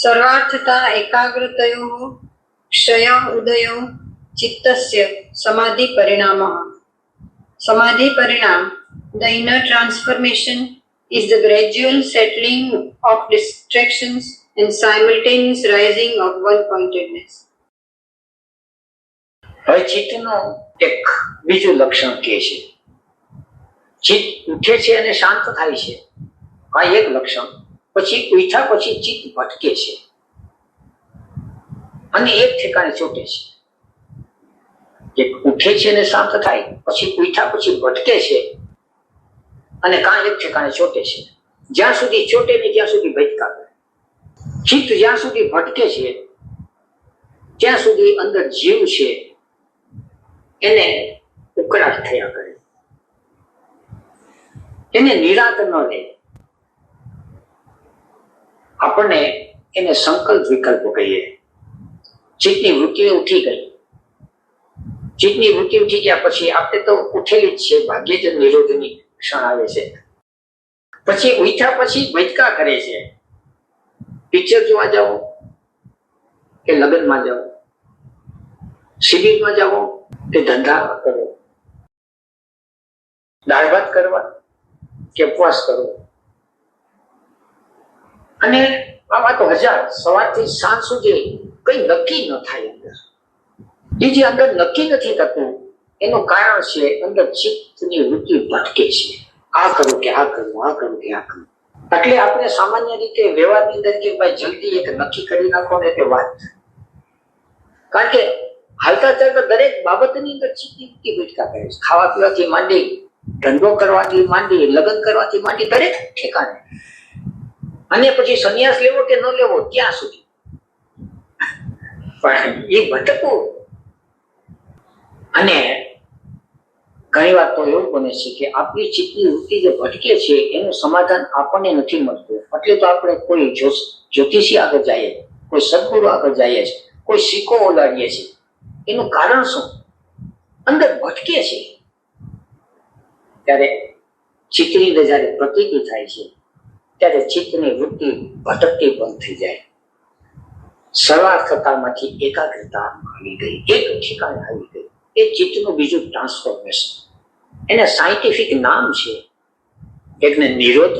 सर्वार्थता एकाग्रतयोः क्षय उदयो चित्तस्य समाधि परिणामः. Samadhi parinam, the inner transformation, is the gradual settling of distractions and simultaneous rising of one-pointedness. હવે ચિત્તનું એક બીજું લક્ષણ કે છે, ચિત્ત ઉઠે છે અને શાંત થાય છે, આ એક લક્ષણ. પછી ઉઠ્યા પછી ચિત્ત ભટકે છે અને એક ઠેકાણે ચોટે છે. એક ઉઠે છે અને શાંત થાય, પછી ઉઠ્યા પછી ભટકે છે અને કાં એક ઠેકાણે ચોટે છે. જ્યાં સુધી ચોટે નહીં ત્યાં સુધી ભટકા કરે. ચિત્ત જ્યાં સુધી ભટકે છે ત્યાં સુધી અંદર જીવ છે એને ઉકળાટ થયા કરે, એને નિરાત ન રહે. આપણને એને સંકલ્પ વિકલ્પ કહીએ. ચિત્તની વૃત્તિ ઉઠી ગઈ, ચિત્તની વૃત્તિ ઉઠી ગયા પછી આપણે તો ઉઠેલી જ છે, ભાગ્યે જ નિરોધની ક્ષણ આવે છે. પછી ઉઠ્યા પછી ભટકા કરે છે. પિક્ચર જોવા જાઓ કે લગ્નમાં જાઓ, શિબિરમાં જાઓ કે ધંધા કરો, દાળ ભાત કરવા કે ઉપવાસ કરો, અને આવા તો હજાર. સવારથી સાંજ સુધી કઈ નક્કી ન થાય અંદર. એ જે અંદર નક્કી નથી થતું એનું કારણ છે અંદર ચિત્તની વૃત્તિ ભટકે છે. આ કરું કે આ કરું, આ કરું કે આ કરું. એટલે આપણે સામાન્ય રીતે વ્યવહારની અંદર કે ભાઈ જલ્દી એક નક્કી કરી નાખો ને તે વાત. કારણ કે હાલતા ચાલતા દરેક બાબતની અંદર ચિત્તની વૃત્તિ ભટકા કરે છે. ખાવા પીવાથી માંડી, ધંધો કરવાથી માંડી, લગ્ન કરવાથી માંડી, દરેક ઠેકાણે. અને પછી સંન્યાસ લેવો કે ન લેવો ત્યાં સુધી પણ એ ભટકવું. અને ઘણી વાર તો એવું બને છે કે આપણી ચિત્તની વૃત્તિ જે ભટકે છે એનું સમાધાન આપણને નથી મળતું. એટલે તો આપણે કોઈ જ્યોતિષી આગળ જઈએ, કોઈ સદગુરુ આગળ જઈએ છીએ, કોઈ સિક્કો ઓલાડીએ છીએ. એનું કારણ શું? અંદર ભટકે છે. ત્યારે ચિત્તની અંદર જયારે પ્રતીતિ થાય છે ત્યારે ચિત્તની વૃત્તિ ભટકતી બંધ થઈ જાય. સર્વાર્થતામાંથી એકાગ્રતા આવી ગઈ, એક ઠેકાણે આવી ગઈ. એ ચિત્તનું બીજું ટ્રાન્સફોર્મેશન. એને સાયન્ટિફિક નામ છે. એકને નિરોધ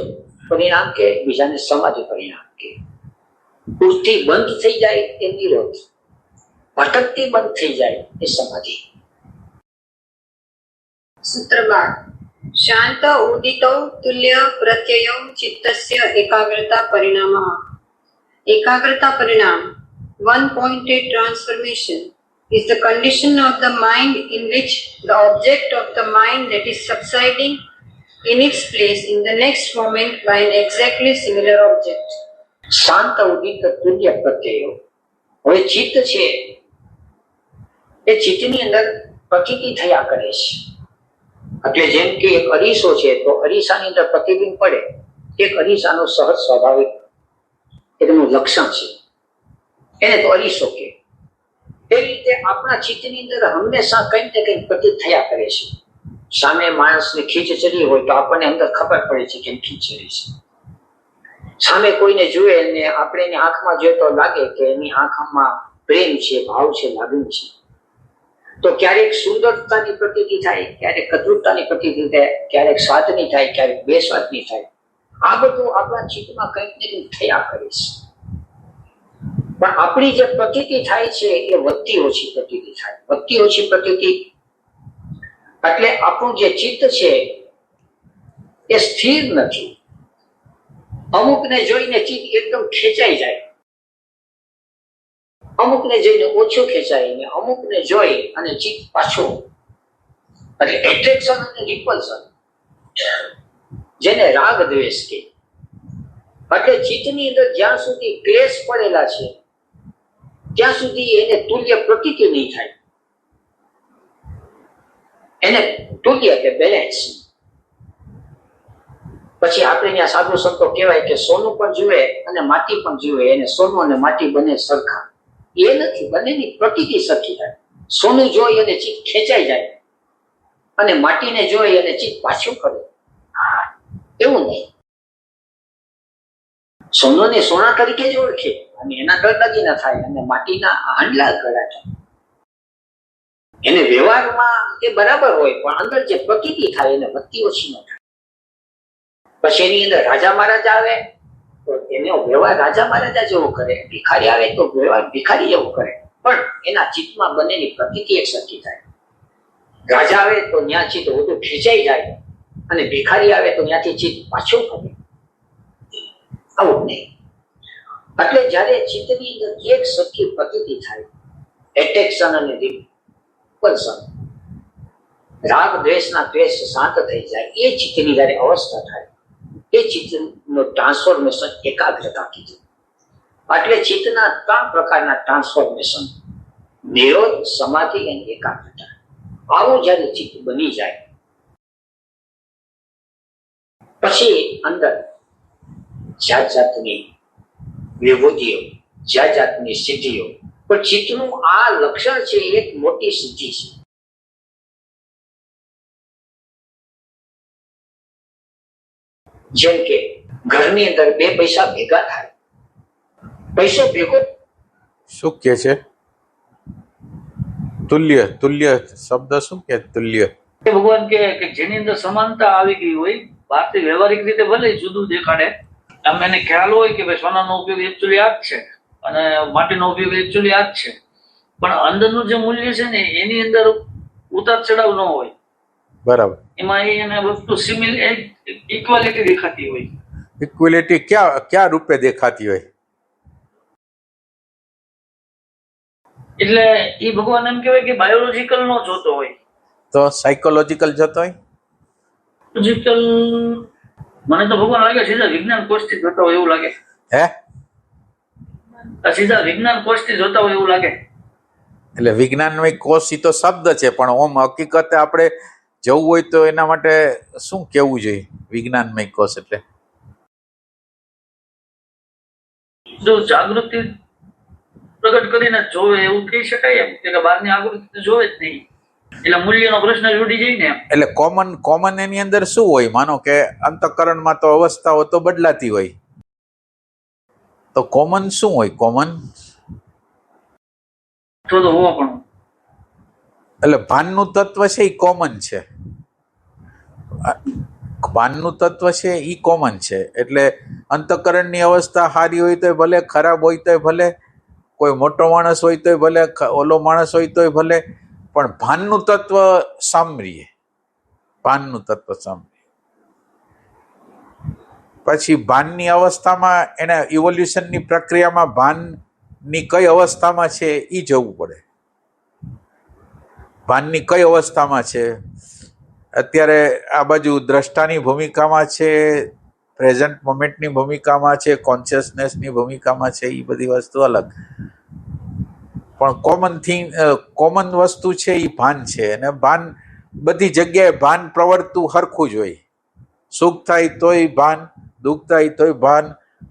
પરિણામ કે, બીજાને સમાધિ પરિણામ કે. ઉઠતી બંધ થઈ જાય એ નિરોધ, ભટકતી બંધ થઈ જાય એ સમાધિ. સૂત્ર 12. શાંત ઉદિતો તુલ્ય પ્રત્યયો ચિત્તસ્ય એકાગ્રતા પરિણામઃ. એકાગ્રતા પરિણામ, one-pointed transformation, is the condition of the mind in which the object of the mind that is subsiding in its place in the next moment by an exactly similar object. શાંત ઉદિત તુલ્ય પ્રત્યયો. હવે ચિત્ત છે એ ચિત્તની અંદર પ્રતીતિ થયા કરે છે. એટલે જેમ કે એક અરીસો છે તો અરીસાની અંદર પ્રતિબિંબ પડે, એક અરીસાનો સહજ સ્વાભાવિક એનું લક્ષણ છે, એને તો અરીસો કે. એ રીતે આપણા ચિત્તની અંદર હંમેશા કંઈક ને કંઈક પ્રતીત થયા કરે છે. સામે માણસને ખીચ ચડી હોય તો આપણને અંદર ખબર પડે છે કે ખીચ ચડી છે. સામે કોઈને જુએ અને આપણે એની આંખમાં જોઈએ તો લાગે કે એની આંખમાં પ્રેમ છે, ભાવ છે, લાગણી છે. તો ક્યારેક સુંદરતાની પ્રતીતિ થાય, ક્યારેક અદ્ભુતતાની પ્રતીતિ થાય, ક્યારેક સ્વાદની થાય, ક્યારેક બેસ્વાદની થાય. આ બધું આપણા ચિત્તમાં કંઈક ને કંઈક થયા કરે છે. પણ આપણી જે પ્રતીતિ થાય છે એ વધતી ઓછી પ્રતીતિ થાય. વધતી ઓછી પ્રતીતિ એટલે આપણું જે ચિત્ત છે એ સ્થિર નથી. અમુકને જોઈને ચિત્ત એકદમ ખેંચાઈ જાય, અમુકને જોઈને ઓછું ખેંચાય, ને અમુકને જોઈ અને ચિત્ત પાછું. એટલે એટ્રેક્શન અને રિપલ્શન, જેને રાગ દ્વેષ કે. એટલે ચિત્તની અંદર જ્યાં સુધી ક્લેશ પડેલા છે ત્યાં સુધી એને તુલ્ય પ્રતીતિ નહીં થાય. એને તુલ્ય કે બેલેન્સ. પછી આપણે ત્યાં સાધુ સંતો કહેવાય કે સોનું પણ જુએ અને માટી પણ જુએ, એને સોનું અને માટી બંને સરખા. એ નથી, બંનેની પ્રતીતિ સરખી થાય. સોનું જોઈ અને ચિત્ત ખેંચાઈ જાય અને માટીને જોઈ અને ચિત્ત પાછું કરે, એવું નહીં. સોનાને સોના તરીકે જ ઓળખે, અને એના ગળદાગી ના થાય અને માટીના હાંડલા ગળા થાય. એને વ્યવહારમાં એ બરાબર હોય પણ અંદર જે પ્રકૃતિ થાય એને વધતી ઓછી ન થાય. પછી એની અંદર રાજા મહારાજા આવે તો એનો વ્યવહાર રાજા મહારાજા જેવો કરે, ભિખારી આવે તો વ્યવહાર ભિખારી જેવો કરે, પણ એના ચિત્તમાં બંનેની પ્રકૃતિ એક સરખી થાય. રાજા આવે તો ત્યાં ચિત્ત વધુ ખેંચાઈ જાય અને ભિખારી આવે તો ત્યાંથી ચિત્ત પાછું ફરે. આવું નહીં. એટલે જયારે ચિત્તની અંદર એક સરખી પ્રકૃતિ થાય, એટ્રેક્શન અને રિપલ્શન, રાગ દ્વેષના દ્વેષ શાંત થઈ જાય, એ ચિત્તની જયારે અવસ્થા થાય એ ચિત્તનું ટ્રાન્સફોર્મેશન એકાગ્રતા કીધું. એટલે ચિત્તના 3 પ્રકારના ટ્રાન્સફોર્મેશન: નિરોધ, સમાધિ અને એકાગ્રતા. આવું જયારે ચિત્ત બની જાય પછી અંદર જાત જાતની વિભૂતિઓ, જાત જાતની સિદ્ધિઓ. પણ ચિત્તનું આ લક્ષણ છે એક મોટી સિદ્ધિ છે. જેમ કે ઘરની અંદર 2 પૈસા ભેગા થાય, પૈસો ભેગો શું કે છે? તુલ્ય. તુલ્ય શબ્દ શું કે? તુલ્ય ભગવાન કે જેની અંદર સમાનતા આવી ગઈ હોય, બહારથી વ્યવહારિક રીતે ભલે જુદું દેખાડે, આમ એને ખ્યાલ હોય કે ભાઈ સોનાનો ઉપયોગ એકચ્યુઅલી આ જ છે અને માટીનો ઉપયોગ એકચ્યુઅલી આ જ છે, પણ અંદરનું જે મૂલ્ય છે ને એની અંદર ઉતાર ચડાવ ન હોય. બરાબર. એમાં એને વસ્તુ ઇક્વાલિટી દેખાતી હોય. ઇક્વાલિટી ક્યાં રૂપે દેખાતી હોય? એટલે એ ભગવાન એમ કહેવાય કે બાયોલોજીકલ નો જોતો હોય તો સાયકોલોજીકલ જતો હોય. લોજિકલ મને તો ભગવાન લાગે સીધા વિજ્ઞાન કોષથી જોતા હોય એવું લાગે. હે? સીધા વિજ્ઞાન કોષથી જોતા હોય એવું લાગે. એટલે વિજ્ઞાનમય કોષ ઈ તો શબ્દ છે, પણ ઓમ હકીકતે આપણે જવું હોય તો એના માટે શું કેવું જોઈએ? વિજ્ઞાનમય કોષ એટલે જો જાગૃતિ પ્રગટ કરીને જોવે એવું કહી શકાય એમ કે બહારની આવૃત્તિ જોવે જ નહીં, એટલે મૂલ્યનો પ્રશ્ન જ ઉડી જાય ને એમ. એટલે કોમન એની અંદર શું હોય? માનો કે અંતઃકરણમાં તો અવસ્થાઓ તો બદલાતી હોય, તો કોમન શું હોય? કોમન તો હોવો પણ એટલે ભાનનું તત્વ છે એ કોમન છે. ભાનનું તત્વ છે એ કોમન છે. એટલે અંતઃકરણની અવસ્થા સારી હોય તો ભલે, ખરાબ હોય તો ભલે, કોઈ મોટો માણસ હોય તો ભલે, ઓલો માણસ હોય તો ભલે, પણ ભાનનું તત્વ સાંભળીએ. ભાનનું તત્વ સાંભળીએ પછી ભાનની અવસ્થામાં એને ઇવોલ્યુશનની પ્રક્રિયામાં ભાનની કઈ અવસ્થામાં છે એ જોવું પડે. ભાનની કઈ અવસ્થામાં છે? અત્યારે આ બાજુ દ્રષ્ટાની ભૂમિકામાં છે, પ્રેઝન્ટ મોમેન્ટની ભૂમિકામાં છે, કોન્શિયસનેસની ભૂમિકામાં છે. એ બધી વસ્તુ અલગ, પણ કોમન વસ્તુ છે એ ભાન છે. અને ભાન બધી જગ્યાએ ભાન પ્રવર્તતું હરખું જ હોય. સુખ થાય તોય ભાન, દુઃખ થાય તોય ભાન,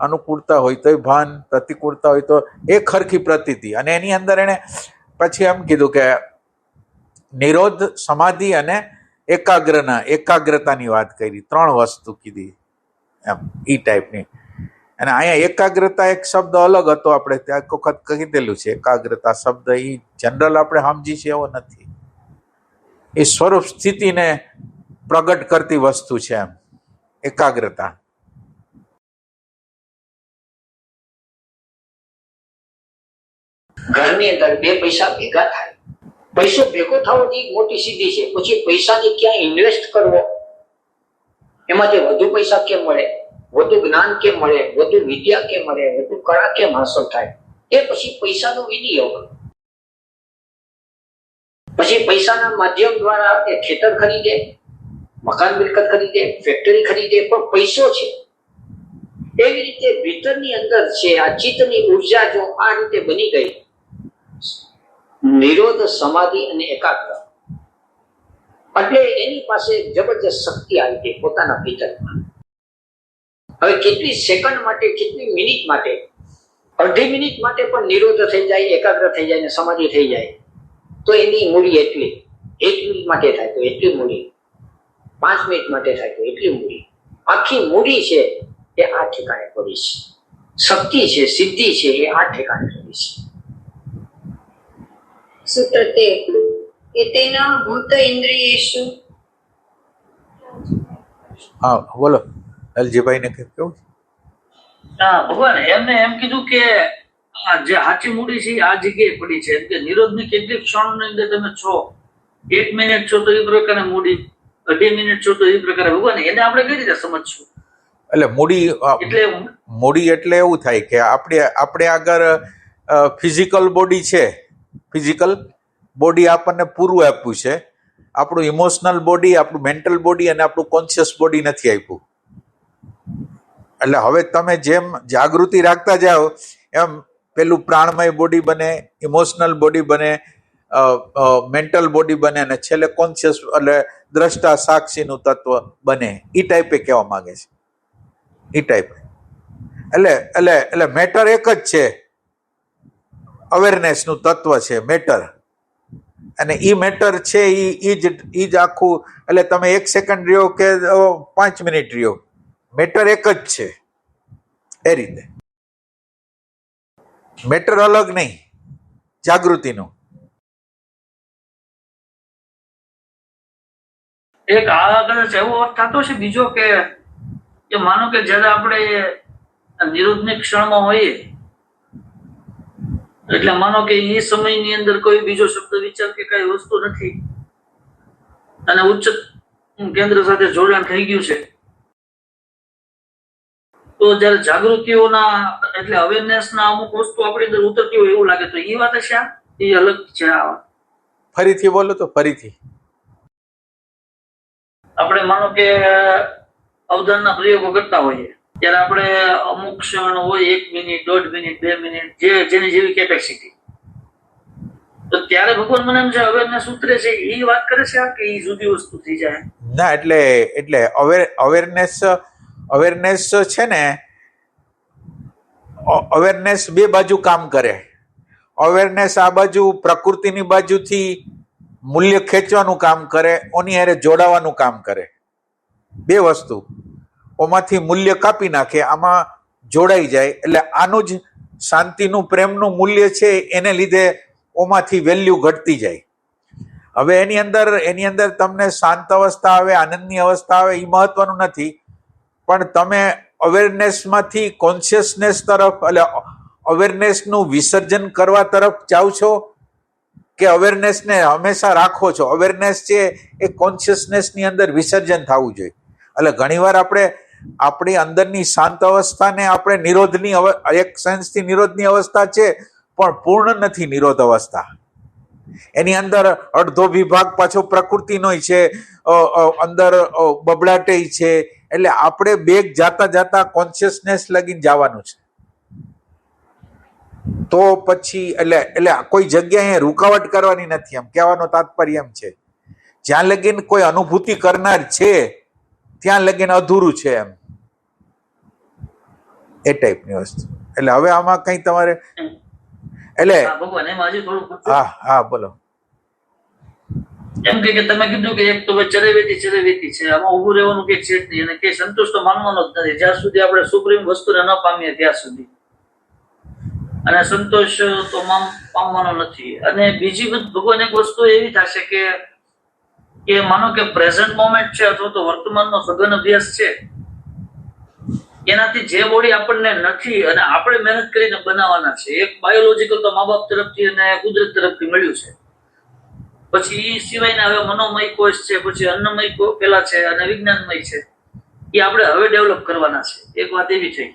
અનુકૂળતા હોય તોય ભાન, પ્રતિકૂળતા હોય તો એક હરખી પ્રતીતિ. અને એની અંદર એને પછી એમ કીધું કે નિરોધ, સમાધિ અને એકાગ્રતાની વાત કરી. 3 વસ્તુ કીધી એમ ઈ ટાઈપની. અને અહીંયા એકાગ્રતા એક શબ્દ અલગ હતો, આપણે ત્યાં એક વખત કીધેલું છે. એકાગ્રતા શબ્દ એ જનરલ આપણે સમજી છે એવો નથી, એ સ્વરૂપ સ્થિતિને પ્રગટ કરતી વસ્તુ છે એમ એકાગ્રતા. ઘરની અંદર 2 પૈસા ભેગા થાય, પૈસો ભેગો થવો એ મોટી સિદ્ધિ છે. પછી પૈસાને ક્યાં ઇન્વેસ્ટ કરવો, એમાંથી વધુ પૈસા કેમ મળે, વધુ જ્ઞાન કેમ મળે, વધુ વિદ્યા કેમ મળે, વધુ કળા કેમ હાંસલ થાય, એ પછી પૈસાનો વિનિયોગ. પછી પૈસાના માધ્યમ દ્વારા એ ખેતર ખરીદે, મકાન મિલકત ખરીદે, ફેક્ટરી ખરીદે, પણ પૈસો છે. એવી રીતે ભીતરની અંદર છે આ ચિત્તની ઉર્જા જો આ રીતે બની ગઈ, નિરોધ, સમાધિ અને એકાગ્રતા, એટલે એની પાસે જબરજસ્ત શક્તિ આવી ગઈ પોતાના ભીતરમાં. હવે કેટલી સેકન્ડ માટે, કેટલી મિનિટ માટે, અડધી મિનિટ માટે પણ નિરોધ થઈ જાય, એકાગ્ર થઈ જાય ને સમાધિ થઈ જાય તો એની મૂડી એટલી. 1 મિનિટ માટે થાય તો એટલી મૂડી, 5 મિનિટ માટે થાય તો એટલી મૂડી. આખી મૂડી છે એ આ ઠેકાણે પડી છે. શક્તિ છે, સિદ્ધિ છે, એ આ ઠેકાણે રહી છે. સૂત્ર 13 એતેન ભૂત ઇન્દ્રિયેષુ હા બોલો એલજીભાઈ ને કેવું છે? હા ભગવાન એમને એમ કીધું કે આ જે સાચી મૂડી છે એ આ જગ્યાએ પડી છે. એમ કે નિરોધની કેટલીક ક્ષણોની અંદર તમે છો, 1 મિનિટ છો તો એ પ્રકારે મૂડી, 2 મિનિટ છો તો એ પ્રકારે. ભગવાન એને આપણે કઈ રીતે સમજશું? એટલે મૂડી એટલે મૂડી એટલે એવું થાય કે આપણે આગળ ફિઝિકલ બોડી છે, ફિઝિકલ બોડી આપણને પૂરું આપ્યું છે, આપણું ઇમોશનલ બોડી, આપણું મેન્ટલ બોડી અને આપણું કોન્શિયસ બોડી નથી આપ્યું. એટલે હવે તમે જેમ જાગૃતિ રાખતા જાઓ એમ પેલું પ્રાણમય બોડી બને, ઇમોશનલ બોડી બને, મેન્ટલ બોડી બને અને છેલ્લે કોન્શિયસ એટલે દ્રષ્ટા સાક્ષીનું તત્વ બને. એ ટાઈપે કહેવા માંગે છે, એ ટાઈપે. એટલે મેટર એક જ છે, અવેરનેસનું તત્વ છે મેટર. અને ઈ મેટર છે ઈ જ આખું. એટલે તમે 1 સેકન્ડ રહ્યો કે 5 મિનિટ રહ્યો, મેટર એક જ છે. એ રીતે મેટર અલગ નહીં જાગૃતિનું. એક આ કદાચ એવો અર્થ થતો છે બીજો કે માનો કે જયારે આપણે નિરોધની ક્ષણમાં હોઈએ એટલે માનો કે એ સમયની અંદર કોઈ બીજો શબ્દ વિચાર કે કઈ વસ્તુ નથી અને ઉચ્ચ કેન્દ્ર સાથે જોડાણ થઈ ગયું છે, તો જયારે જાગૃતિઓના એટલે અવેરનેસ ના અમુક વસ્તુ આપણી અંદર ઉતરતી હોય એવું લાગે તો એ વાત છે, એ અલગ છે. ફરીથી બોલો તો ફરીથી. આપણે માનો કે અવધાનના પ્રયોગો કરતા હોઈએ ત્યારે આપણે અમુક ક્ષણ હોય 1 મિનિટ, 1.5 મિનિટ, 2 મિનિટ, જેની જેવી કેપેસિટી, તો ત્યારે ભગવાન મને એમ છે અવેરનેસ ઉતરે છે એ વાત કરે છે કે એ જુદી વસ્તુ થઈ જાય? ના, એટલે અવેરનેસ છે ને, અવેરનેસ બે બાજુ કામ કરે. અવેરનેસ આ બાજુ પ્રકૃતિની બાજુથી મૂલ્ય ખેંચવાનું કામ કરે, ઓની હારે જોડાવાનું કામ કરે. બે વસ્તુ, ઓમાંથી મૂલ્ય કાપી નાખે, આમાં જોડાઈ જાય. એટલે આનું જ શાંતિનું, પ્રેમનું મૂલ્ય છે, એને લીધે ઓમાંથી વેલ્યુ ઘટતી જાય. હવે એની અંદર તમને શાંત અવસ્થા આવે, આનંદની અવસ્થા આવે, એ મહત્વનું નથી. પણ તમે અવેરનેસમાંથી કોન્શિયસનેસ તરફ, એટલે અવેરનેસનું વિસર્જન કરવા તરફ જાઓ છો કે અવેરનેસને હંમેશા રાખો છો? અવેરનેસ છે એ કોન્શિયસનેસની અંદર વિસર્જન થવું જોઈએ. એટલે ઘણીવાર આપણે આપણી અંદરની શાંત અવસ્થાને આપણે નિરોધની એક સેન્સથી નિરોધની અવસ્થા છે, પણ પૂર્ણ નથી નિરોધ અવસ્થા. એની અંદર અડધો વિભાગ પાછો પ્રકૃતિનો છે, અંદર બબડાટે છે. એટલે આપણે બેગ જાતા કોન્શિયસનેસ લગીને જવાનું છે. તો પછી એટલે કોઈ જગ્યાએ રૂકાવટ કરવાની નથી, એમ કહેવાનો તાત્પર્ય એમ છે. જ્યાં લગીન કોઈ અનુભૂતિ કરનાર છે ત્યાં લગીન અધૂરું છે, એમ એ ટાઈપની વસ્તુ. એટલે હવે આમાં કઈ તમારે એટલે ભગવાન એમાં હજી થોડું હા બોલો. એમ કે તમે કીધું કે એક તો ચરેવેતી છે, આમાં ઉભું રહેવાનું કે છે જ નહીં, અને કે સંતોષ તો માનવાનો જ નથી જ્યાં સુધી આપણે સુપ્રીમ વસ્તુને ન પામીએ ત્યાં સુધી, અને સંતોષ તો પામવાનો નથી. અને બીજી ભગવાન એક વસ્તુ એવી થશે કે માનો કે પ્રેઝન્ટ મોમેન્ટ છે અથવા તો વર્તમાનનો સઘન અભ્યાસ છે, એનાથી જે બોડી આપણને નથી અને આપણે મહેનત કરીને બનાવવાના છે. એક બાયોલોજીકલ તો મા બાપ તરફથી અને કુદરત તરફથી મળ્યું છે, પછી એ સિવાયના હવે મનોમય કોષ છે, પછી અન્નમય પેલા છે અને વિજ્ઞાનમય છે, એ આપણે હવે ડેવલપ કરવાના છે. એક વાત એવી થઈ.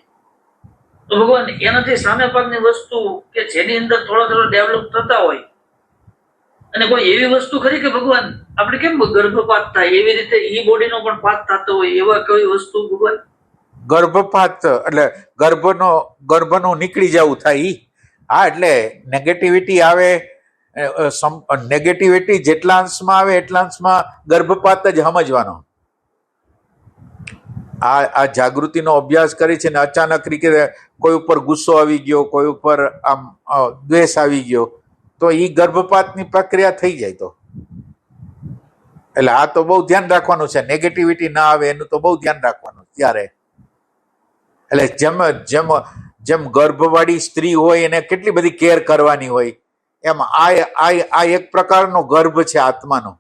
તો ભગવાન એનાથી સામે પાકની વસ્તુ કે જેની અંદર થોડા ડેવલપ થતા હોય, અને કોઈ એવી વસ્તુ ખરી કે ભગવાન આપણે કેમ ગર્ભપાત થાય એવી રીતે એ બોડીનો પણ પાત થતો હોય, એવા કઈ વસ્તુ ભગવાન? ગર્ભપાત એટલે ગર્ભનું નીકળી જવું થાય. હા, એટલે નેગેટિવિટી આવે, નેગેટિવિટી જેટલા અંશમાં આવે એટલા અંશમાં ગર્ભપાત જ સમજવાનો. આ જાગૃતિનો અભ્યાસ કરી છે ને અચાનક રીતે કોઈ ઉપર ગુસ્સો આવી ગયો, કોઈ ઉપર આમ દ્વેષ આવી ગયો, તો એ ગર્ભપાતની પ્રક્રિયા થઈ જાય. તો એટલે આ તો બહુ ધ્યાન રાખવાનું છે, નેગેટિવિટી ના આવે એનું તો બહુ ધ્યાન રાખવાનું ત્યારે. એટલે જેમ ગર્ભવાળી સ્ત્રી હોય એને કેટલી બધી કેર કરવાની હોય, એમ આ એક પ્રકારનો ગર્ભ છે આત્માનો,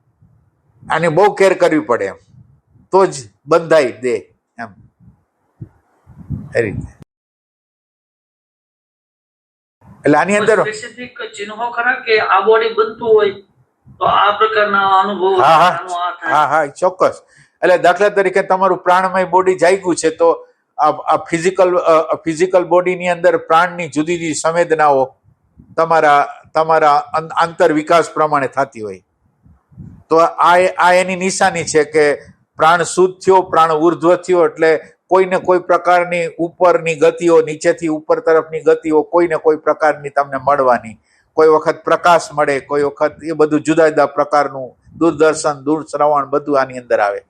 આની બહુ કેર કરવી પડે એમ, તો જ બંધાઈ દે એમ, એ રીતે. એટલે આની અંદર સ્પેસિફિક ચિહ્નો ખરા કે આ બોડી બનતું હોય તો આ પ્રકારના અનુભવ હા આનો આ થાય? હા હા ચોક્કસ. એટલે દાખલા તરીકે તમારું પ્રાણમય બોડી જાગ્યું છે તો આ ફિઝિકલ બોડીની અંદર પ્રાણની જુદી જુદી સંવેદનાઓ તમારા આંતર વિકાસ પ્રમાણે થતી હોય, તો આ એની નિશાની છે કે પ્રાણ શુદ્ધ થયો, પ્રાણ ઉર્ધ્વ થયો, એટલે કોઈને કોઈ પ્રકારની ઉપરની ગતિઓ, નીચેથી ઉપર તરફની ગતિઓ કોઈને કોઈ પ્રકારની તમને મળવાની, કોઈ વખત પ્રકાશ મળે, કોઈ વખત એ બધું જુદા જુદા પ્રકારનું દૂરદર્શન, દૂરશ્રવણ બધું આની અંદર આવે.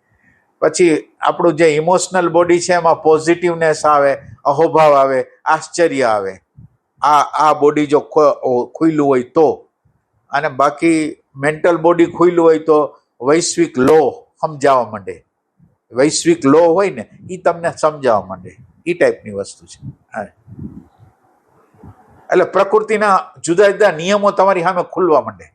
પછી આપણું જે ઇમોશનલ બોડી છે એમાં પોઝિટિવનેસ આવે, અહોભાવ આવે, આશ્ચર્ય આવે, આ બોડી જો ખુલ્લું હોય તો. અને બાકી મેન્ટલ બોડી ખુલ્લું હોય તો વૈશ્વિક લો સમજાવવા માંડે, વૈશ્વિક લો હોય ને એ તમને સમજાવવા માંડે, એ ટાઈપની વસ્તુ છે. હા, એટલે પ્રકૃતિના જુદા જુદા નિયમો તમારી સામે ખુલવા માંડે,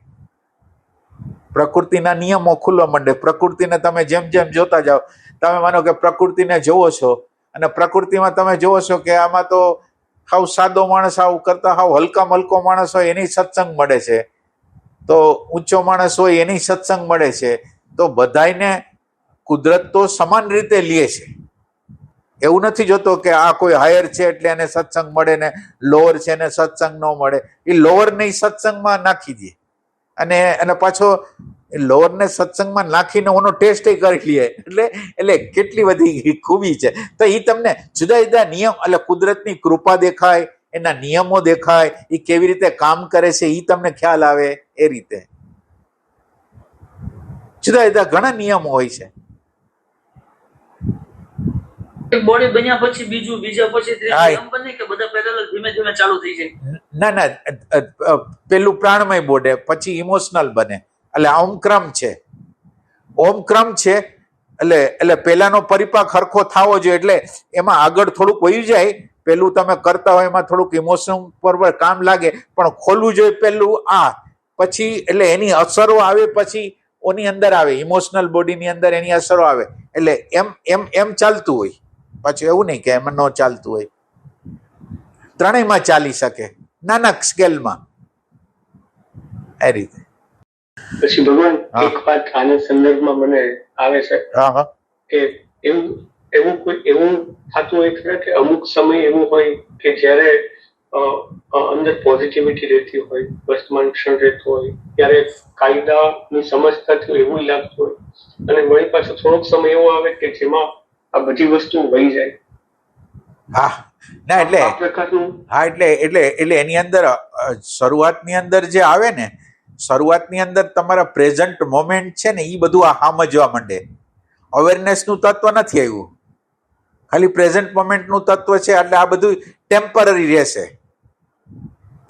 પ્રકૃતિના નિયમો ખુલવા માંડે. પ્રકૃતિને તમે જેમ જેમ જોતા જાઓ, તમે માનો કે પ્રકૃતિને જોવો છો અને પ્રકૃતિમાં તમે જોવો છો કે આમાં તો હાવ સાદો માણસ, આવું કરતા હાવ હલકામાં હલકો માણસ હોય એની સત્સંગ મળે છે, તો ઊંચો માણસ હોય એની સત્સંગ મળે છે, તો બધાને કુદરત તો સમાન રીતે લે છે. એવું નથી જોતો કે આ કોઈ હાયર છે એટલે એને સત્સંગ મળે ને લોઅર છે એને સત્સંગ ન મળે. એ લોઅરને સત્સંગમાં નાખી દે અને પાછો લોઅરને સત્સંગમાં નાખીને ઓનો ટેસ્ટ કરી લે, એટલે કેટલી બધી ખૂબી છે. તો એ તમને જુદા જુદા નિયમ, એટલે કુદરતની કૃપા દેખાય, એના નિયમો દેખાય, એ કેવી રીતે કામ કરે છે એ તમને ખ્યાલ આવે. એ રીતે જુદા જુદા ઘણા નિયમો હોય છે. બોડી બન્યા પછી બીજું, બીજા પછી ત્રીજું, હા. એમ બને કે બધા પેરેલલ ધીમે ધીમે ચાલુ થઈ જાય? ના, પેલું પ્રાણમય બોડે, પછી ઇમોશનલ બને, એટલે ઓમક્રમ છે, ઓમક્રમ છે. એટલે પેલાનો પરિપાક હરખો થવો જોઈએ, એટલે એમાં આગળ થોડુંક વયું જાય. પેલું તમે કરતા હોય એમાં થોડુંક ઇમોશન પર કામ લાગે, પણ ખોલવું જોઈએ પેલું આ, પછી એટલે એની અસરો આવે, પછી ઓની અંદર આવે, ઇમોશનલ બોડીની અંદર એની અસરો આવે, એટલે એમ ચાલતું હોય. પાછું એવું નહીં કે એમ ન ચાલતું હોય, ત્રણેયમાં ચાલી શકે, નાના સ્કેલમાં, એ રીતે. પછી ભગવાન એક વાત આના સંદર્ભમાં મને આવે છે કે એવું થતું હોય ખરા કે અમુક સમય એવું હોય કે જ્યારે અંદર પોઝિટિવિટી રહેતી હોય, વર્તમાન ક્ષણ રહેતું હોય, ત્યારે કાયદાની સમજ થતી હોય એવું લાગતું હોય, અને વળી પાછો થોડોક સમય એવો આવે કે જેમાં આ બધી વસ્તુ વહી જાય. હા, ના, એટલે આ પ્રકારનું. હા, એટલે એની અંદર શરૂઆતની અંદર જે આવે ને, શરૂઆતની અંદર તમારા પ્રેઝન્ટ મોમેન્ટ છે ને એ બધું આ સમજવા માંડે. અવેરનેસનું તત્વ નથી આવ્યું, ખાલી પ્રેઝન્ટ મોમેન્ટનું તત્વ છે, એટલે આ બધું ટેમ્પરરી રહેશે.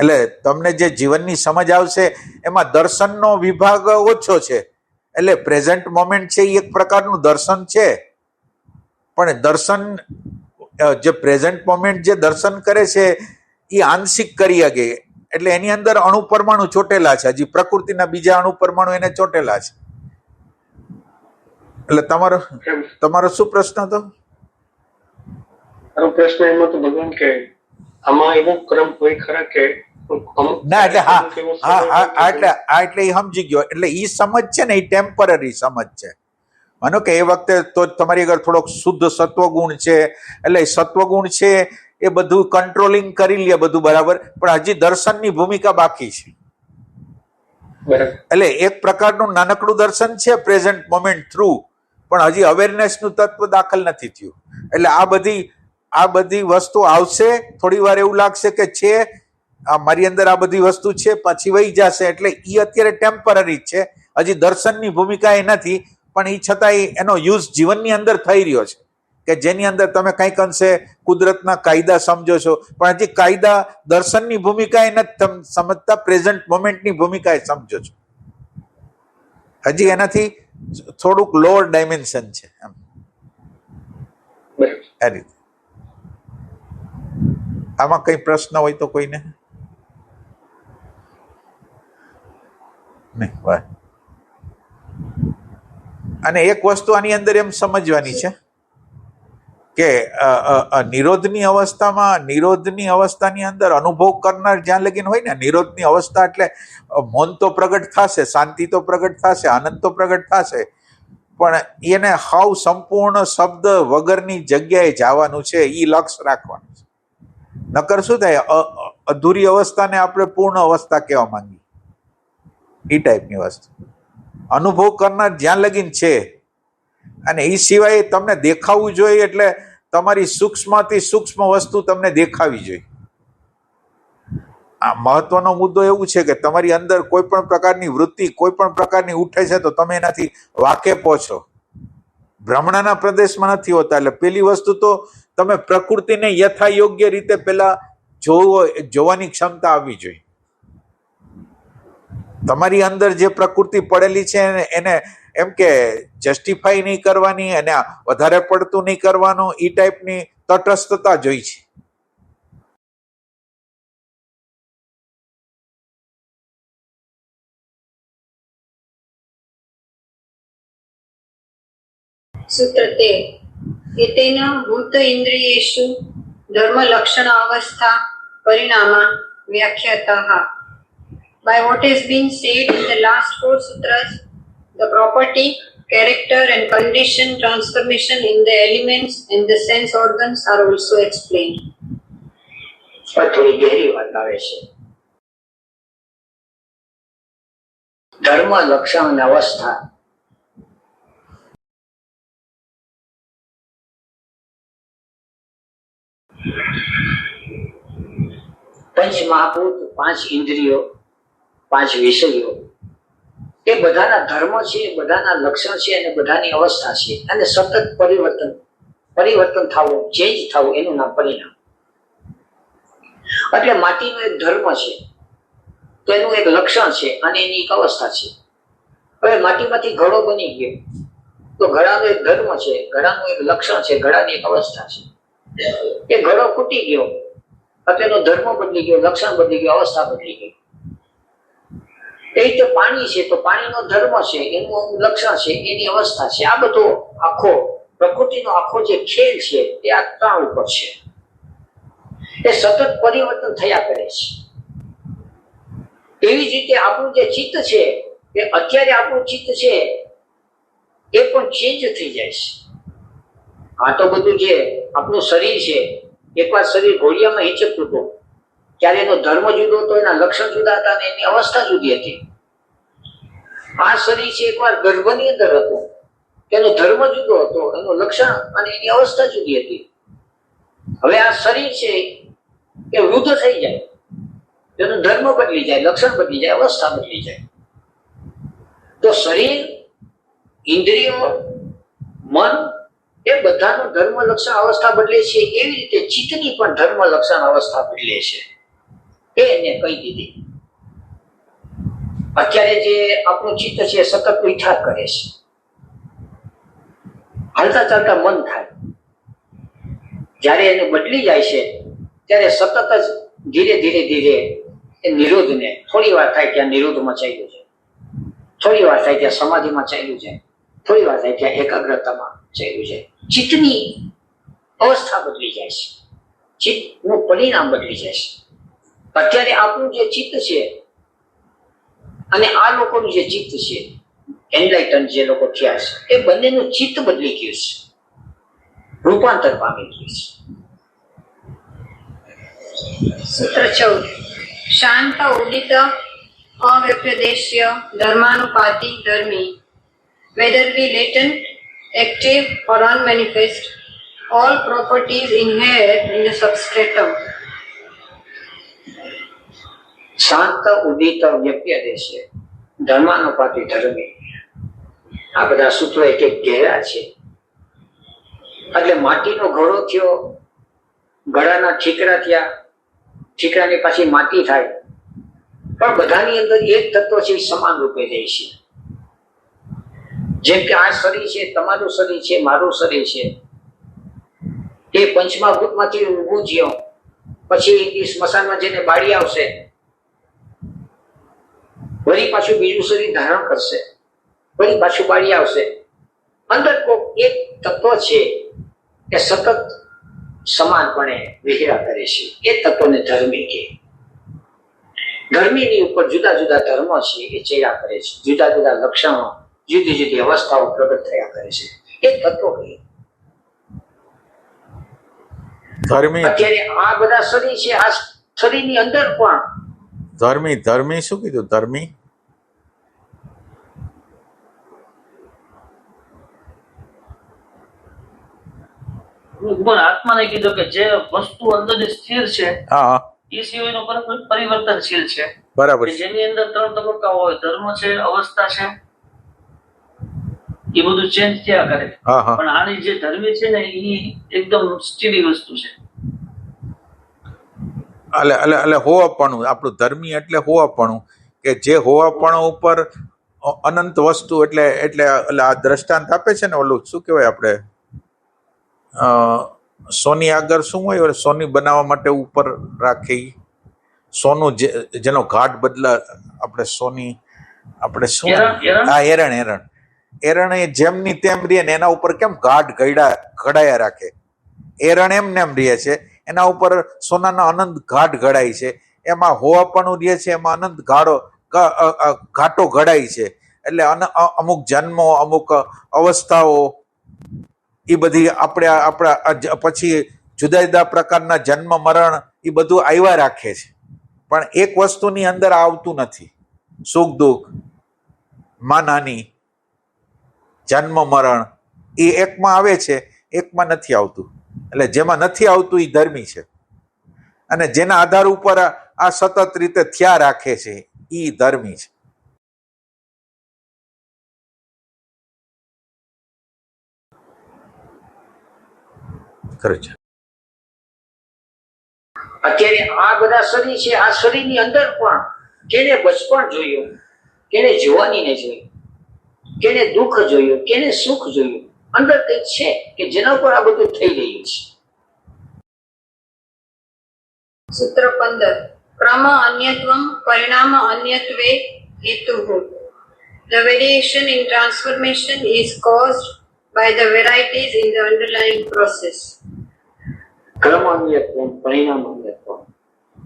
એટલે તમને જે જીવનની સમજ આવશે એમાં દર્શનનો વિભાગ ઓછો છે, એટલે પ્રેઝન્ટ મોમેન્ટ છે એ એક પ્રકારનું દર્શન છે, પણ દર્શન જે પ્રેઝન્ટ મોમેન્ટ જે દર્શન કરે છે એ આંશિક કરી શકે, એટલે એની અંદર અણુ પરમાણુ ચોટેલા છે, હજી પ્રકૃતિના બીજા અણુ પરમાણુ એને ચોટેલા છે. એટલે તમારો શું પ્રશ્ન હતો? મારો પ્રશ્ન એમ હતો ભગવાન કે આમાં એવો ક્રમ હોય ખરા કે ના, એટલે એટલે એ સમજી ગયો, એટલે એ સમજ છે ને એ ટેમ્પરરી સમજ છે. માનો કે એ વખતે તો તમારી આગળ થોડોક શુદ્ધ સત્વગુણ છે, એટલે સત્વગુણ છે એ બધું કંટ્રોલિંગ કરી લે બધું બરાબર, પણ હજી દર્શનની ભૂમિકા બાકી છે. એટલે એક પ્રકારનું નાનકડું દર્શન છે પ્રેઝન્ટ મોમેન્ટ થ્રુ, પણ હજી અવેરનેસનું તત્વ દાખલ નથી થયું. એટલે આ બધી વસ્તુ આવશે, થોડી વાર એવું લાગશે કે છે મારી અંદર આ બધી વસ્તુ છે, પછી વહી જશે. એટલે એ અત્યારે ટેમ્પરરી છે, હજી દર્શનની ભૂમિકા એ નથી, પણ એ છતાંય એનો યુઝ જીવનની અંદર થઈ રહ્યો છે, કે જેની અંદર તમે કંઈક અંશે કુદરતના કાયદા સમજો છો, પણ હજી કાયદા દર્શનની ભૂમિકા એ નથી સમજતા, પ્રેઝન્ટ મોમેન્ટની ભૂમિકા એ સમજો છો. હજી એનાથી થોડુંક લોઅર ડાયમેન્શન છે એમ, એ રીતે. આમાં કઈ પ્રશ્ન હોય તો કોઈને? નહીં, બસ. અને એક વસ્તુ આની અંદર એમ સમજવાની છે કે નિરોધની અવસ્થાની અંદર અનુભવ કરનાર જ્યાં લગીન હોય ને, નિરોધની અવસ્થા એટલે મૌન તો પ્રગટ થશે, શાંતિ તો પ્રગટ થશે, આનંદ તો પ્રગટ થશે, પણ એને હાવ સંપૂર્ણ શબ્દ વગરની જગ્યાએ જવાનું છે, એ લક્ષ્ય રાખવાનું છે. નકર શું થાય, અધૂરી અવસ્થાને આપણે પૂર્ણ અવસ્થા કહેવા માંગીએ, એ ટાઈપની વસ્તુ. અનુભવ કરનાર જ્યાં લગીન છે, અને એ સિવાય તમને દેખાવું જોઈએ, એટલે તમારી સૂક્ષ્મથી સૂક્ષ્મ વસ્તુ તમને દેખાવી જોઈએ. આ મહત્વનો મુદ્દો એવું છે કે તમારી અંદર કોઈ પણ પ્રકારની વૃત્તિ કોઈ પણ પ્રકારની ઉઠે છે તો તમે એનાથી વાકેફ છો. ભ્રમણાના પ્રદેશમાં નથી હોતા. એટલે પેલી વસ્તુ તો તમે પ્રકૃતિને યથા યોગ્ય રીતે પેલા જોવાની ક્ષમતા આવવી જોઈએ. તમારી અંદર જે પ્રકૃતિ પડેલી છે એને એમ કે જસ્ટિફાઈ નહીં કરવાની, એને વધારે પડતું નહીં કરવાનું, એ ટાઈપની તટસ્થતા જોઈ છે. सूत्र 13 एतेन भूत इंद्रियेषु धर्म लक्षण अवस्था परिणामा व्याख्यातः. By what has been said in the last 4 sutras, the property, character and condition transformation in the elements and the sense organs are also explained. થોડી ગહેરી વાત આવે છે. ધર્મ લક્ષણ અને અવસ્થા પંચ મહાભૂત, 5 ઇન્દ્રિયો, 5 વિષયો, એ બધાના ધર્મ છે, બધાના લક્ષણ છે અને બધાની અવસ્થા છે, અને સતત પરિવર્તન થવું, ચેન્જ થવું, એનું નામ પરિણામ. એટલે માટીનો એક ધર્મ છે, તેનું એક લક્ષણ છે અને એની એક અવસ્થા છે. હવે માટીમાંથી ઘડો બની ગયો તો ઘડાનો એક ધર્મ છે, ઘડાનું એક લક્ષણ છે, ઘડાની એક અવસ્થા છે. એ ઘડો ફૂટી ગયો એટલે એનો ધર્મ બદલી ગયો, લક્ષણ બદલી ગયો, અવસ્થા બદલી ગઈ. એ રીતે પાણી છે તો પાણીનો ધર્મ છે, એનું લક્ષણ છે, એની અવસ્થા છે. આ બધો આખો પ્રકૃતિનો આખો જે ખેલ છે એ આ 3 ઉપર છે. એ સતત પરિવર્તન થયા કરે છે. એવી જ રીતે આપણું જે ચિત્ત છે, એ અત્યારે આપણું ચિત્ત છે એ પણ ચેન્જ થઈ જાય છે. આ તો બધું જે આપણું શરીર છે, એકવાર શરીર ઘોડિયામાં હિંચકતું હતું ત્યારે એનો ધર્મ જુદો હતો, એના લક્ષણ જુદા હતા અને એની અવસ્થા જુદી હતી. આ શરીર છે એકવાર ગર્ભની અંદર હતો, એનો ધર્મ જુદો હતો, એનું લક્ષણ અને એની અવસ્થા જુદી હતી. હવે આ શરીર છે એ વૃદ્ધ થઈ જાય, એનો ધર્મ બદલી જાય, લક્ષણ બદલી જાય, અવસ્થા બદલી જાય. તો શરીર, ઇન્દ્રિયો, મન એ બધાનો ધર્મ લક્ષણ અવસ્થા બદલે છે. એવી રીતે ચિત્તની પણ ધર્મ લક્ષણ અવસ્થા બદલે છે. એને કહી દીધી. અત્યારે જે આપણું ચિત્ત છે સતત વિચાર કરે છે, હાલતા ચાલતા મન થાય. જ્યારે એને બદલી જાય છે ત્યારે સતત જ ધીરે ધીરે એ નિરોધને, થોડી વાર થાય ત્યાં નિરોધમાં ચાલ્યું જાય, થોડી વાર થાય ત્યાં સમાધિમાં ચાલ્યું જાય, થોડી વાર થાય ત્યાં એકાગ્રતામાં ચાલ્યું જાય. ચિત્તની અવસ્થા બદલી જાય છે, ચિત્તનું પરિણામ બદલી જાય છે. અત્યારે આપણું જે ચિત્ત છે અને આ લોકોનું જે ચિત્ત છે, એનલાઇટન જે લોકો થયા છે, એ બંનેનું ચિત્ત બદલી ગયું છે, રૂપાંતર પામી ગયું છે. सूत्र 14 शांत उदित अव्यपदेश्य धर्मानुपाति धर्मी, whether be latent, active or unmanifest, all properties inherent in the substratum. શાંત ઉદિત વ્યપ્યદેશ્ય ધર્માનુપાતિ ધર્મી, આ બધા સૂત્રો એક ઘેરા છે. એટલે માટીનો ઘડો થયો, ઘડાના ઠીકરા થયા, ઠીકરાની પાછી માટી થાય, પણ બધાની અંદર એક તત્વ છે સમાન રૂપે રહે છે. જેમ કે આ શરીર છે, તમારું શરીર છે, મારું શરીર છે, એ પંચમહાભૂતમાંથી ઊભું થયો પછી એ સ્મશાનમાં જઈને બાળી આવશે, વળી પાછું બીજું શરીર ધારણ કરશે, વળી પાછું બાળી આવશે. અંદર કોઈ એક તત્વ છે કે સતત સમાનપણે વિહરા કરે છે. એ તત્વને ધર્મી કે. ધર્મીની ઉપર જુદા જુદા ધર્મો છે એ ચર્યા કરે છે, જુદા જુદા લક્ષણો, જુદી જુદી અવસ્થાઓ પ્રગટ થયા કરે છે. એ તત્વો કહીએ. ધર્મી અત્યારે આ બધા શરીર છે, આ શરીરની અંદર પણ ધર્મી ધર્મી શું કીધું? ધર્મી આત્માને કીધું કે જે વસ્તુ અંદર સ્થિર છે હા એ સિવાયનો પરિવર્તનશીલ છે. બરાબર કે છે. જેની અંદર 3 તબક્કા હોય, ધર્મ છે, અવસ્થા છે, એ બધું ચેન્જ થયા કરે. હા હા પણ આની જે ધર્મી છે ને એ એકદમ સ્ટીડી વસ્તુ છે. એટલે હોવાપણું, આપણું ધર્મી એટલે હોવાપણું, કે જે હોવાપણું ઉપર અનંત વસ્તુ એટલે એટલે આ દ્રષ્ટાંત આપે છે ને, ઓલું શું કહેવાય આપણે સોની આગળ શું હોય, સોની બનાવવા માટે ઉપર રાખી સોનું, જેનો ઘાટ બદલા આપણે સોની આપણે શું હા એરણ એ જેમની તેમ રહે ને એના ઉપર કેમ ઘાટ ઘડાયા રાખે, એરણ એમને એમ રહે છે, એના ઉપર સોનાના અનંત ઘાટ ઘડાય છે. એમાં હોવાપણું રહે છે, એમાં અનંત ઘાટો ઘડાય છે. એટલે અમુક જન્મો, અમુક અવસ્થાઓ, એ બધી આપણા પછી જુદા જુદા પ્રકારના જન્મ મરણ એ બધું આવ્યા રાખે છે. પણ એક વસ્તુની અંદર આવતું નથી. સુખ દુઃખ, માં નાની, જન્મ મરણ એ એકમાં આવે છે, એકમાં નથી આવતું. એટલે જેમાં નથી આવતું એ ધર્મી છે, અને જેના આધાર ઉપર આ સતત રીતે થયા રાખે છે એ ધર્મી છે. અત્યારે આ બધા શરીર છે, આ શરીરની અંદર પણ કેને બચપણ જોયું, કેને જવાનીને જોયું, કેને દુઃખ જોયું, કેને સુખ જોયું, અંદર કંઈક છે કે જેના પર આ બધું થઈ રહ્યું છે. સૂત્ર 15 ક્રમ અન્યત્વમ પરિણામ અન્યત્વે હેતુઃ. The variation in transformation is caused by the varieties in the underlying process. ક્રમ અન્યત્વમ પરિણામ અન્યત્વમ.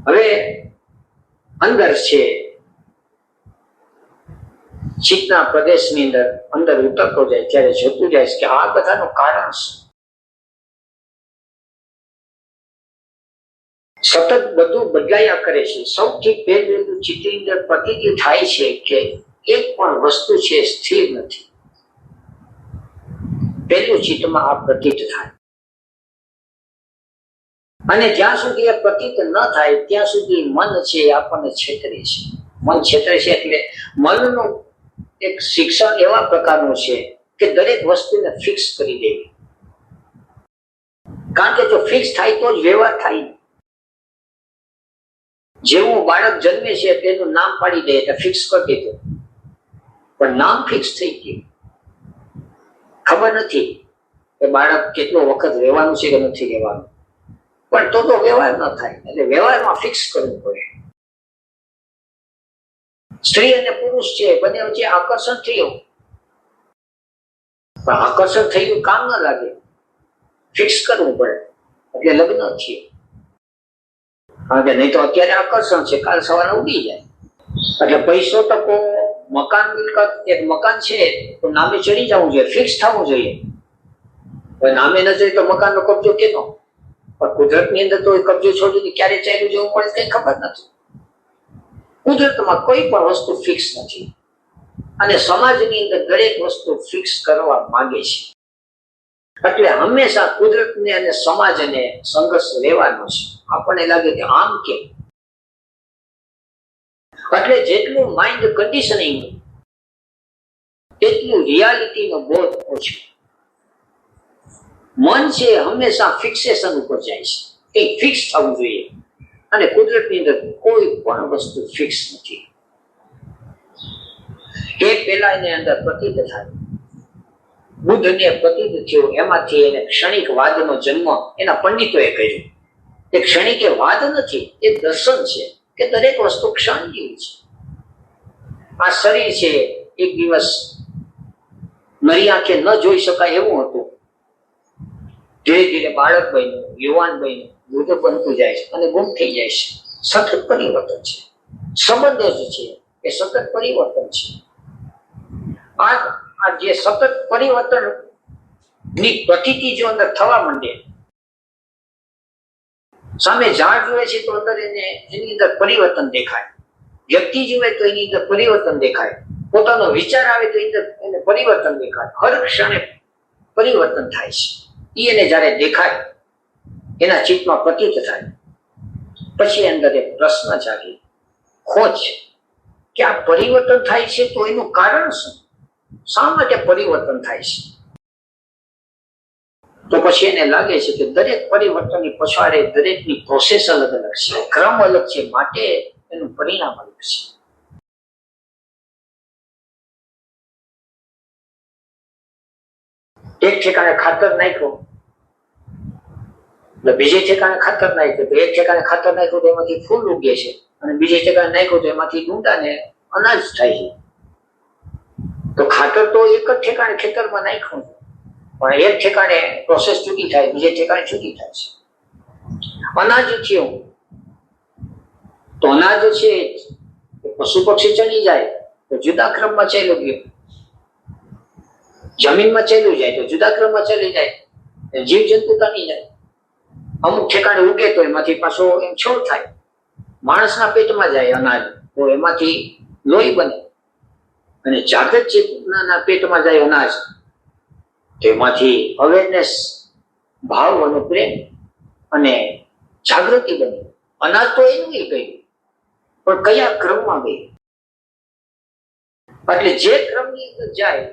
હવે અંદર છે ચિત્તના પ્રદેશની અંદર ઉતરતો જાય ત્યારે જોતું જાય કે આ બધાનું કારણ શું. સતત બધું બદલાયા કરે છે. સૌથી પહેલું ચિત્તની અંદર પ્રતીતિ થાય છે કે એક પણ વસ્તુ છે સ્થિર નથી. પહેલું ચિત્તમાં આ પ્રતીત થાય, અને જ્યાં સુધી આ પ્રતીત ન થાય ત્યાં સુધી મન છે એ આપણને છેતરે છે. મન છેતરે છે એટલે મનનું એક શિક્ષણ એવા પ્રકારનું છે કે દરેક વસ્તુને ફિક્સ કરી દેવી. કારણ કે જો ફિક્સ થાય તો જ વ્યવહાર થાય. જેવું બાળક જન્મે છે તેનું નામ પાડી દે એટલે ફિક્સ કરી દીધું, પણ નામ ફિક્સ થઈ ગયું. ખબર નથી કે બાળક કેટલો વખત રહેવાનું છે કે નથી રહેવાનું, પણ તો વ્યવહાર ન થાય. એટલે વ્યવહારમાં ફિક્સ કરવું પડે. સ્ત્રી અને પુરુષ છે બંને વચ્ચે આકર્ષણ થયું, પણ આકર્ષણ થયું કામ ન લાગે, ફિક્સ કરવું પડે. એટલે લગ્ન છે. કારણ કે નહીં તો અત્યારે આકર્ષણ છે, કાલ સવારે ઉડી જાય. એટલે પૈસો ટકો, મકાન મિલકત, એક મકાન છે તો નામે ચડી જવું જોઈએ, ફિક્સ થવું જોઈએ. નામે ન ચડી તો મકાનનો કબજો કેનો? પણ કુદરતની અંદર તો કબજો છોડીને ક્યારે ચાલ્યું જવું પડે કઈ ખબર નથી. કુદરતમાં કોઈ પણ વસ્તુ ફિક્સ નથી, અને સમાજની અંદર દરેક વસ્તુ ફિક્સ કરવા માંગે છે. એટલે હંમેશા કુદરતને અને સમાજને સંઘર્ષ રહેવાનો છે. આપણને લાગે કે આમ કેમ? એટલે જેટલું માઇન્ડ કન્ડિશનિંગ તેટલું રિયાલિટીનો બોધ ઓછો. મન છે હંમેશા ફિક્સેશન ઉપર જાય છે, કંઈક ફિક્સ થવું જોઈએ, અને કુદરતની અંદર કોઈ પણ વસ્તુ ફિક્સ નથી. એ પેલા એની અંદર પ્રતીત થાય. બુદ્ધને પ્રતીત થયું, એમાંથી એને ક્ષણિક વાદનો જન્મ એના પંડિતોએ કર્યો. એ ક્ષણિક એ વાત નથી, એ દર્શન છે કે દરેક વસ્તુ ક્ષણ જેવી છે. આ શરીર છે એક દિવસ નરી આંખે ન જોઈ શકાય એવું હતું, ધીરે ધીરે બાળક બન્યું, યુવાન બન્યું, વૃદ્ધ બનતું જાય છે અને ગુમ થઈ જાય છે. સતત પરિવર્તન છે. સંબંધો જ છે એ સતત પરિવર્તન છે. આ જે સતત પરિવર્તન ની પ્રતીતિ જો અંદર થવા માંડે, સામે ઝાડ જુએ છે તો અંદર એની અંદર પરિવર્તન દેખાય, વ્યક્તિ જુએ તો એની અંદર પરિવર્તન દેખાય, પોતાનો વિચાર આવે તો એને પરિવર્તન દેખાય. હર ક્ષણે પરિવર્તન થાય છે. એને જયારે દેખાય, એના ચિત્તમાં પ્રતીત થાય, પછી અંદર એક પ્રશ્ન જાગે, ખોજ કે આ પરિવર્તન થાય છે તો એનું કારણ શું, શા માટે પરિવર્તન થાય છે? તો પછી એને લાગે છે કે દરેક પરિવર્તનની પછાડે દરેકની પ્રોસેસ અલગ અલગ છે, ક્રમ અલગ છે, માટે એનું પરિણામ અલગ છે. એક ઠેકાણે ખાતર નાખ્યું એટલે બીજે ઠેકાણે ખાતર નાખ્યું, તો એક ઠેકાણે ખાતર નાખ્યું તો એમાંથી ફૂલ ઉગે છે, અને બીજે ઠેકાણે નાખ્યું તો એમાંથી ડુંડા ને અનાજ થાય છે. તો ખાતર તો એક જ ઠેકાણે ખેતરમાં નાખ્યું, પણ એક ઠેકાણે પ્રોસેસ છૂટી થાય, બીજે ઠેકાણે છૂટી થાય છે. અનાજ થયું તો અનાજ છે પશુ પક્ષી ચડી જાય તો જુદા ક્રમમાં ચાલ્યું ગયું, જમીનમાં ચાલ્યું જાય તો જુદા ક્રમમાં ચાલી જાય, જીવ જંતુ તણી જાય. અમુક ઠેકાણે ઉગે તો એમાંથી પાછો એમ છોડ થાય. માણસના પેટમાં જાય અનાજ તો એમાંથી લોહી બને, અને જાગૃત ચેતનાના પેટમાં જાય અનાજ તેમાંથી અવેરનેસ, ભાવ અને પ્રેમ અને જાગૃતિ બની. અનાજ તો એનું ગયું, પણ કયા ક્રમમાં ગઈ? એટલે જે ક્રમની અંદર જાય.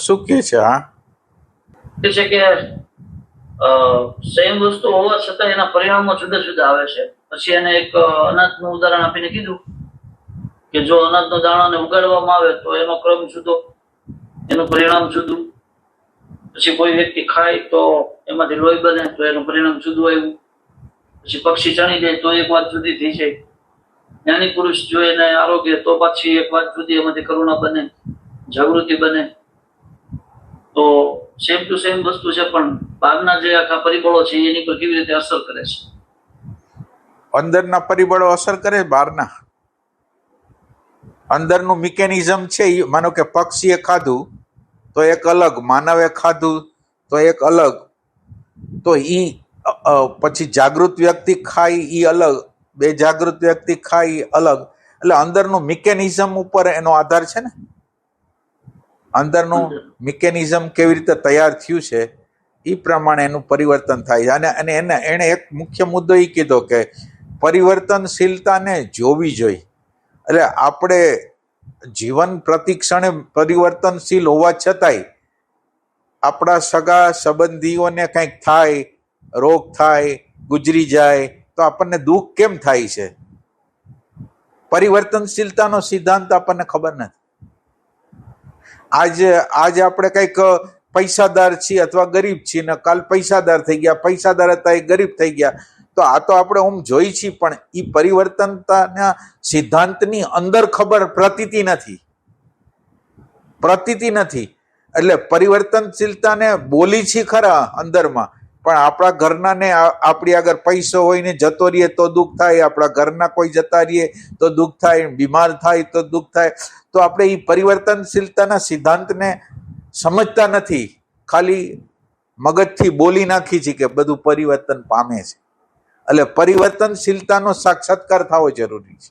શું કે છે? છે કે સેમ વસ્તુ હોવા છતાં એના પરિણામો જુદા જુદા આવે છે. પછી એને એક અનાજનું ઉદાહરણ આપીને કીધું કે જો અનાજનો દાણાને ઉગાડવામાં આવે તો એનો ક્રમ જુદો, એનું પરિણામ જુદું. પછી કોઈ વ્યક્તિ ખાય તો એમાંથી લોહી બને તો એનું પરિણામ જુદું આવ્યું. પછી પક્ષી ચણી જાય તો એક વાત જુદી થઈ જાય. જ્ઞાની પુરુષ જો એને આરોગ્ય તો પાછી એક વાત જુદી, એમાંથી કરુણા બને, જાગૃતિ બને. તો સેમ ટુ સેમ વસ્તુ છે, પણ બહારના જે આખા પરિબળો છે એની પર કેવી રીતે અસર કરે છે? અંદરના પરિબળો અસર કરે, બહારના અંદરનું મિકેનિઝમ છે. માનો કે પક્ષીએ ખાધું તો એક અલગ, માનવે ખાધું તો એક અલગ, તો ઈ પછી જાગૃત વ્યક્તિ ખાય ઈ અલગ, બે જાગૃત વ્યક્તિ ખાય અલગ. એટલે અંદરનું મિકેનિઝમ ઉપર એનો આધાર છે ને, અંદરનું મિકેનિઝમ કેવી રીતે તૈયાર થયું છે એ પ્રમાણે એનું પરિવર્તન થાય છે. અને એને એક મુખ્ય મુદ્દો એ કીધો કે પરિવર્તનશીલતાને જોવી જોઈએ. એટલે આપણે જીવન પ્રતિક્ષણે પરિવર્તનશીલ હોવા છતાંય આપણા સગા સંબંધીઓને કંઈક થાય, રોગ થાય, ગુજરી જાય તો આપણને દુઃખ કેમ થાય છે? પરિવર્તનશીલતાનો સિદ્ધાંત આપણને ખબર નથી. આજે આપણે કંઈક પૈસાદાર છીએ અથવા ગરીબ છીએ ને કાલ પૈસાદાર થઈ ગયા, પૈસાદાર હતા એ ગરીબ થઈ ગયા, તો આ તો આપણે જોઈ છીએ, પણ એ પરિવર્તનતાના સિદ્ધાંતની અંદર ખબર પ્રતીતિ નથી. એટલે પરિવર્તનશીલતાને બોલી છે ખરા અંદરમાં, પણ આપણા ઘરના ને આપણી આગળ પૈસો હોય ને જતો રહીએ તો દુઃખ થાય, આપણા ઘરના કોઈ જતા રહીએ તો દુઃખ થાય, બીમાર થાય તો દુઃખ થાય. તો આપણે એ પરિવર્તનશીલતાના સિદ્ધાંતને સમજતા નથી, ખાલી મગજથી બોલી નાખી છે કે બધું પરિવર્તન પામે છે. એટલે પરિવર્તનશીલતાનો સાક્ષાત્કાર થવો જરૂરી છે.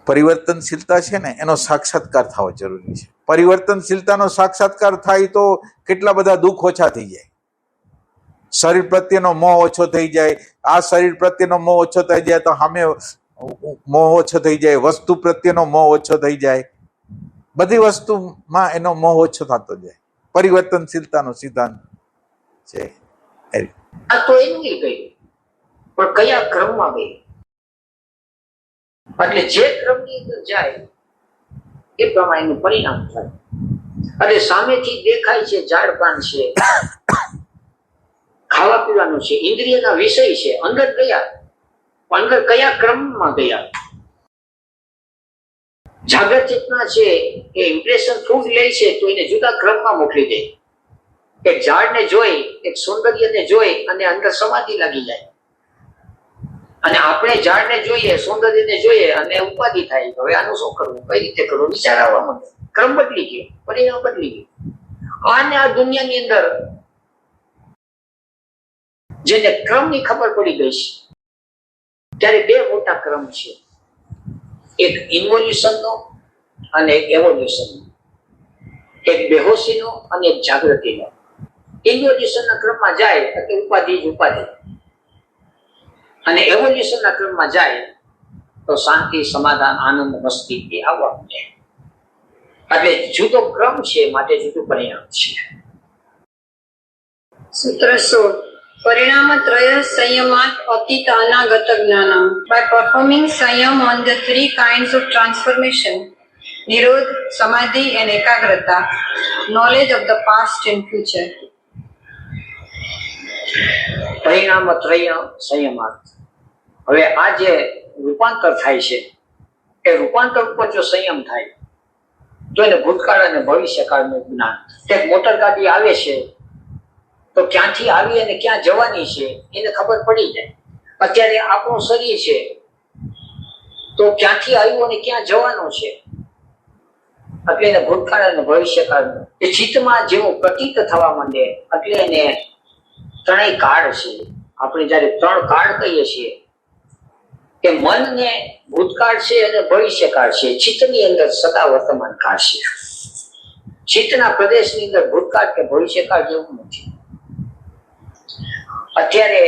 પરિવર્તનશીલતા છે ને એનો સાક્ષાત્કાર થવો જરૂરી છે. પરિવર્તનશીલતાનો સાક્ષાત્કાર થાય તો કેટલા બધા દુઃખ ઓછા થઈ જાય, શરીર પ્રત્યેનો મોહ ઓછો થઈ જાય. આ શરીર પ્રત્યેનો મોહ ઓછો થઈ જાય તો સામે મોહ ઓછો થઈ જાય, વસ્તુ પ્રત્યેનો મોહ ઓછો થઈ જાય, બધી વસ્તુમાં એનો મોહ ઓછો થતો જાય. પરિવર્તનશીલતાનો સિદ્ધાંત છે. આ તો એનું ગયું, પણ કયા ક્રમમાં ગઈ? એટલે જે ક્રમની અંદર જાય એ પ્રમાણેનું પરિણામ થાય. એટલે સામેથી દેખાય છે ઝાડ પાન છે, ખાવા પીવાનું છે, ઇન્દ્રિયના વિષય છે, અંદર ગયા, અંદર કયા ક્રમમાં ગયા. જાગૃત ચેતના છે એ ઇમ્પ્રેશન ફૂડ લે છે તો એને જુદા ક્રમમાં મોકલી દે. એક ઝાડને જોઈ, એક સૌંદર્યને જોઈ અને અંદર સમાધિ લાગી જાય, અને આપણે ઝાડને જોઈએ, સૌંદર્યને જોઈએ અને ઉપાધિ થાય. હવે આનું શું કરવું, કઈ રીતે કરવું, વિચાર આવવા માંડે. ક્રમ બદલી ગયો, પરિણામ બદલી ગયું. આને આ દુનિયાની અંદર જેને ક્રમની ખબર પડી ગઈ છે, ત્યારે બે મોટા ક્રમ છે, એક ઇન્વોલ્યુશનનો અને એક એવોલ્યુશનનો, એક બેહોશીનો અને એક જાગૃતિનો. ઇન્વોલ્યુશનના ક્રમમાં જાય એટલે ઉપાધિ જ ઉપાધિ, અને એવોલ્યુશનના ક્રમમાં જાય તો શાંતિ, સમાધાન, આનંદ, મસ્તી એ આવવા માંડે. એટલે જુદો ક્રમ છે, માટે જુદું પરિણામ છે. સૂત્ર 16. પરિણામત્રય સંયમાત અતીત અનાગત જ્ઞાનમ. By performing Sanyam on the three kinds of transformation, Nirodh, Samadhi and Ekagrata, knowledge of the past and future. પરિણામત્રય સંયમાત. હવે આ જે રૂપાંતર થાય છે એ રૂપાંતર ઉપર જો સંયમ થાય તો એને ભૂતકાળ અને ભવિષ્યકાળનું જ્ઞાન. એક મોટર ગાડી આવે છે તો ક્યાંથી આવી અને ક્યાં જવાની છે એને ખબર પડી જાય. અત્યારે આપણું શરીર છે તો ક્યાંથી આવ્યું અને ક્યાં જવાનું છે, એટલે એને ભૂતકાળ અને ભવિષ્યકાળનું એ ચિત્તમાં જેવું પ્રતીત થવા માંડે એટલે એને ત્રણેય કાળ છે. આપણે જયારે ત્રણ કાળ કહીએ છીએ કે મનને ભૂતકાળ છે અને ભવિષ્યકાળ છે, ચિત્તની અંદર સદા વર્તમાન કાળ છે. ચિત્તના પ્રદેશની અંદર ભૂતકાળ કે ભવિષ્યકાળ જેવું નથી. અત્યારે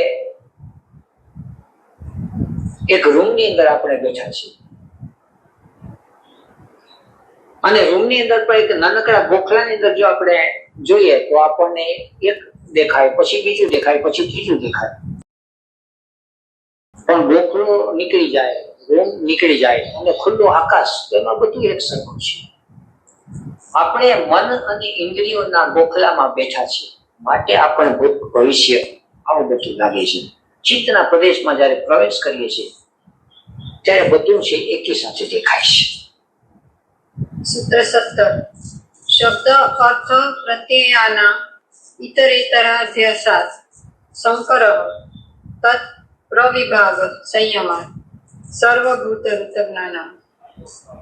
એક રૂમની અંદર આપણે બેઠા છીએ અને રૂમની અંદર પણ એક નાનકડા ગોખલાની અંદર જો આપણે જોઈએ તો આપણને એક દેખાય, પછી બીજું દેખાય, પછી ત્રીજું દેખાય, પણ ગોખલો નીકળી જાય, રૂમ નીકળી જાય અને ખુલ્લું આકાશ, એમાં બધું એક સરખું છે. આપણે મન અને ઇન્દ્રિયોના ગોખલામાં બેઠા છીએ, માટે આપણે ભૂત ભવિષ્ય આવું બધું લાગે છે. ચિત્તના પ્રદેશમાં જયારે પ્રવેશ કરીએ છીએ ત્યારે બધું છે એકી સાથે દેખાય છે. સૂત્ર 17. શબ્દ અર્થ પ્રત્યયાના ઇતરેતરાધ્યાસાત સંકરઃ તત પ્રવિભાગ સંયમાત સર્વભૂત જ્ઞાનમ.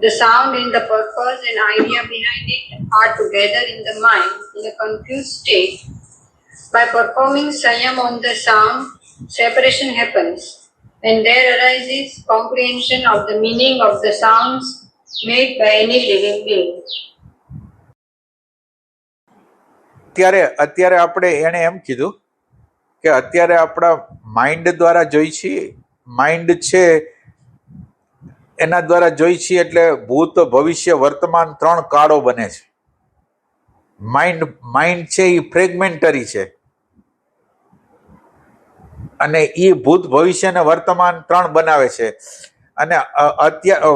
The sound and the purpose and idea behind it are together in the mind in a confused state. By performing Sanyam on the sound, separation happens, and there arises comprehension of the meaning of the sounds made by any living being. અત્યારે આપણે એને એમ કીધું કે અત્યારે આપણા mind દ્વારા જોઈ છીએ, માઇન્ડ છે એના દ્વારા જોઈ છીએ, એટલે ભૂત, ભવિષ્ય, વર્તમાન ત્રણ કાળો બને છે. માઇન્ડ છે એ ફ્રેગમેન્ટરી છે અને એ ભૂત, ભવિષ્ય અને વર્તમાન ત્રણ બનાવે છે. અને અત્યારે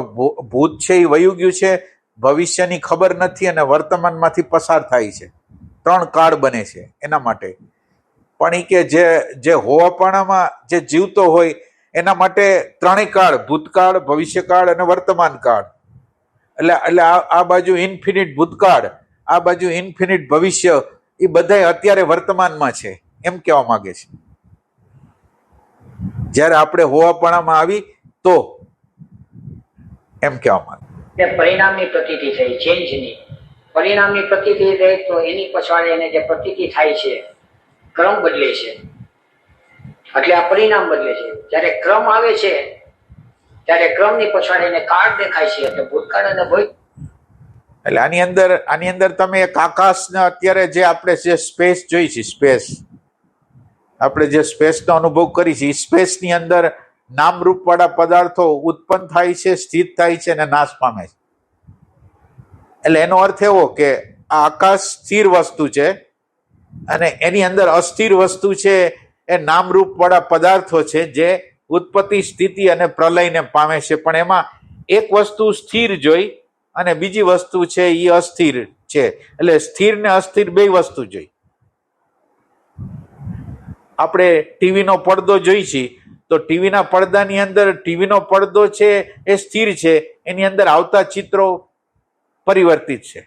ભૂત છે એ વયું ગયું છે, ભવિષ્યની ખબર નથી અને વર્તમાનમાંથી પસાર થાય છે. ત્રણ કાળ બને છે એના માટે. પણ એ કે જે હોવાપણામાં જે જીવતો હોય એના માટે ત્રણેય કાળ, ભૂતકાળ, ભવિષ્યકાળ અને વર્તમાન કાળ. એટલે આ બાજુ ઇન્ફિનિટ ભૂતકાળ, આ બાજુ ઇન્ફિનિટ ભવિષ્ય, એ બધા અત્યારે વર્તમાનમાં છે એમ કહેવા માંગે છે. જ્યારે આપણે હોવાપણામાં આવી તો એમ કહેવા માંગે. પરિણામની પ્રતીતિ થઈ, ચેન્જની. પરિણામની પ્રતીતિ રહે તો એની પછાડે એને જે પ્રતીતિ થાય છે, ક્રમ બદલે છે, એટલે આ પરિણામ બદલે છે. જ્યારે ક્રમ આવે છે ત્યારે ક્રમની પછાડે એને કાળ દેખાય છે, એટલે ભૂતકાળ અને ભવિષ્ય. એટલે આની અંદર તમે એક આકાશને અત્યારે જે આપણે જે સ્પેસ જોઈ છે, સ્પેસ આપણે જે સ્પેસનો અનુભવ કરી છે, એ સ્પેસની અંદર નામરૂપ વાળા પદાર્થો ઉત્પન્ન થાય છે, સ્થિત થાય છે અને નાશ પામે છે. એટલે એનો અર્થ એવો કે આ આકાશ સ્થિર વસ્તુ છે અને એની અંદર અસ્થિર વસ્તુ છે, એ નામરૂપ વાળા પદાર્થો છે જે ઉત્પત્તિ, સ્થિતિ અને પ્રલયને પામે છે. પણ એમાં એક વસ્તુ સ્થિર જોઈ અને બીજી વસ્તુ છે એ અસ્થિર છે. એટલે સ્થિર ને અસ્થિર બે વસ્તુ જોઈ. આપણે ટીવીનો પડદો જોઈ છીએ તો ટીવીના પડદાની અંદર ટીવીનો પડદો છે એ સ્થિર છે, એની અંદર આવતા ચિત્રો પરિવર્તિત છે.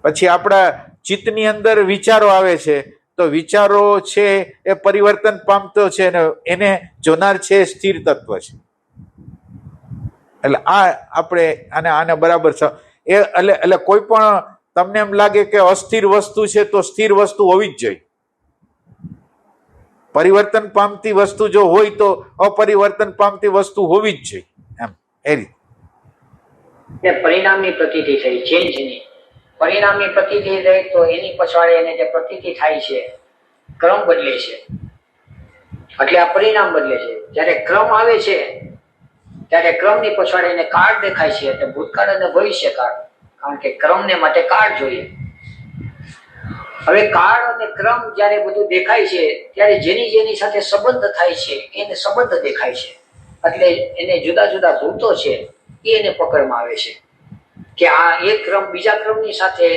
પછી આપણા ચિત્તની અંદર વિચારો આવે છે તો વિચારો છે એ પરિવર્તન પામતો છે અને એને જોનાર છે એ સ્થિર તત્વ છે. એટલે આ આપણે આને બરાબર એટલે કોઈ પણ તમને એમ લાગે કે અસ્થિર વસ્તુ છે તો સ્થિર વસ્તુ હોવી જ જોઈએ. પરિવર્તન પામતી વસ્તુ જો હોય તો અપરિવર્તન પામતી વસ્તુ હોવી જ જોઈએ. એમ એ રીતે પરિણામની પ્રતીતિ થઈ, ચેન્જની પરિણામની પ્રતીતિ થઈ તો એની પછાડી એને જે પ્રતીતિ થાય છે ક્રમ બદલે છે, એટલે આ પરિણામ બદલે છે. જ્યારે ક્રમ આવે છે ત્યારે ક્રમની પછાડી એને કાળ દેખાય છે, એટલે ભૂતકાળ અને ભવિષ્યકાળ, કારણ કે ક્રમને માટે કાળ જોઈએ. હવે કાળ અને ક્રમ જ્યારે બધું દેખાય છે ત્યારે જેની જેની સાથે સંબંધ થાય છે એને સંબંધ દેખાય છે, એટલે એને જુદા જુદા ભૂતો છે એ એને પકડમાં આવે છે કે આ એક ક્રમ બીજા ક્રમની સાથે,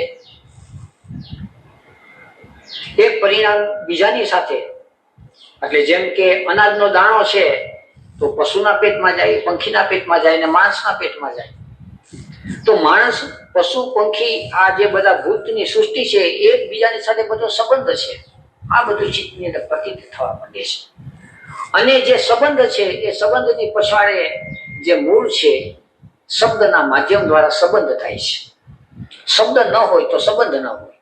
એક પરિણામ બીજાની સાથે. એટલે જેમ કે અનાજનો દાણો છે તો પશુના પેટમાં જાય, પંખીના પેટમાં જાય અને માણસના પેટમાં જાય. તો માણસ, પશુ, પંખી, આ જે બધા ભૂતની સૃષ્ટિ છે એકબીજાની સાથે બધો સંબંધ છે. આ બધું ચિત્તની અંદર પ્રતીત થવા માંડે છે. અને જે સંબંધ છે એ સંબંધની પછાડે જે મૂળ છે શબ્દના માધ્યમ દ્વારા સંબંધ થાય છે. શબ્દ ન હોય તો સંબંધ ન હોય.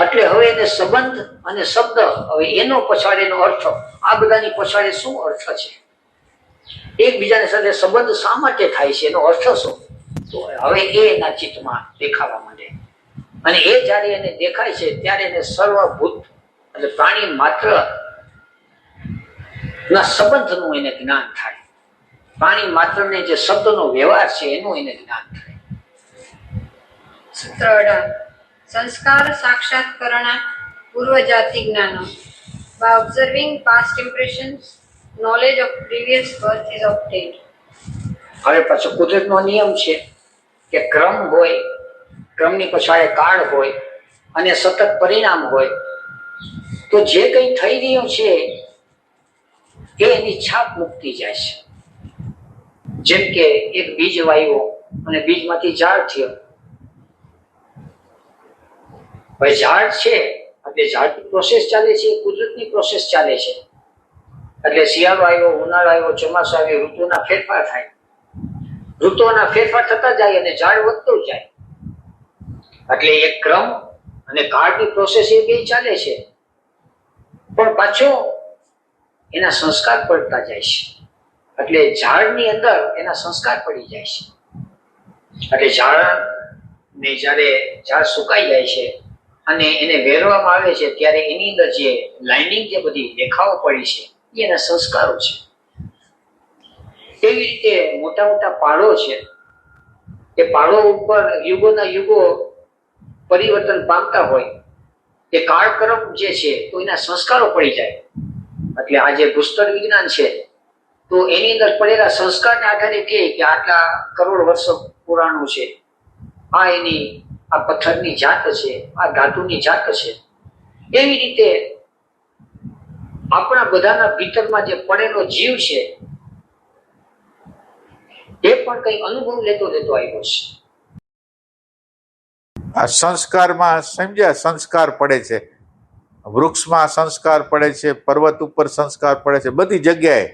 એટલે હવે એને સંબંધ અને શબ્દ, હવે એનો પછાડેનો અર્થ, આ બધાની પછાડે શું અર્થ છે, એકબીજાની સાથે સંબંધ શા માટે થાય છે, એનો અર્થ શું, તો હવે એ એના ચિત્તમાં દેખાવા માંડે. અને એ જ્યારે એને દેખાય છે ત્યારે એને સર્વભૂત એટલે પ્રાણી માત્ર ના સંબંધનું એને જ્ઞાન થાય. પ્રાણી માત્રને જે શબ્દનો વ્યવહાર છે એનું એને જ્ઞાન થાય. સૂત્ર 18 સંસ્કાર સાક્ષાત્કરણા પૂર્વજાતિ જ્ઞાનો. By observing past impressions, knowledge of previous birth is obtained. હવે પાછો કુદરતનો નિયમ છે કે ક્રમ હોય, ક્રમની પછાડે કાળ હોય અને સતત પરિણામ હોય, તો જે કંઈ થઈ રહ્યું છે એ એની છાપ મૂકતી જાય છે. જેમ કે એક બીજ વાવ્યો અને બીજમાંથી ઝાડ થયો. હવે ઝાડ છે એટલે ઝાડની પ્રોસેસ ચાલે છે, કુદરતની પ્રોસેસ ચાલે છે. એટલે શિયાળો આવ્યો, ઉનાળો આવ્યો, ચોમાસું આવ્યો, ઋતુના ફેરફાર થાય. ઋતુઓના ફેરફાર થતા જાય અને ઝાડ વધતું જાય. એટલે એક ક્રમ અને કાળની પ્રોસેસ એ બે ચાલે છે. પણ પાછો એના સંસ્કાર પડતા જાય છે. એટલે ઝાડની અંદર એના સંસ્કાર પડી જાય છે. એટલે ઝાડને જ્યારે ઝાડ સુકાઈ જાય છે અને એને વેરવામાં આવે છે ત્યારે એની અંદર જે લાઇનિંગ જે બધી દેખાવો પડી છે એ એના સંસ્કારો છે. એવી રીતે મોટા મોટા પહાડો છે, એ પહાડો ઉપર યુગોના યુગો પરિવર્તન પામતા હોય, એ કાળક્રમ જે છે તો એના સંસ્કારો પડી જાય. એટલે આ જે ભૂસ્તર વિજ્ઞાન છે તો એની અંદર પડેલા સંસ્કારને આધારે કહે કે આટલા કરોડ વર્ષો પુરાણું છે, આ એની આ પથ્થરની જાત છે, આ ધાતુની જાત છે. એવી રીતે આપણા બધાના ભીતરમાં જે પડેલો જીવ છે એ પણ કઈ અનુભવ લેતો આવ્યો છે. આ સંસ્કારમાં સમજ્યા, સંસ્કાર પડે છે, વૃક્ષમાં સંસ્કાર પડે છે, પર્વત ઉપર સંસ્કાર પડે છે, બધી જગ્યાએ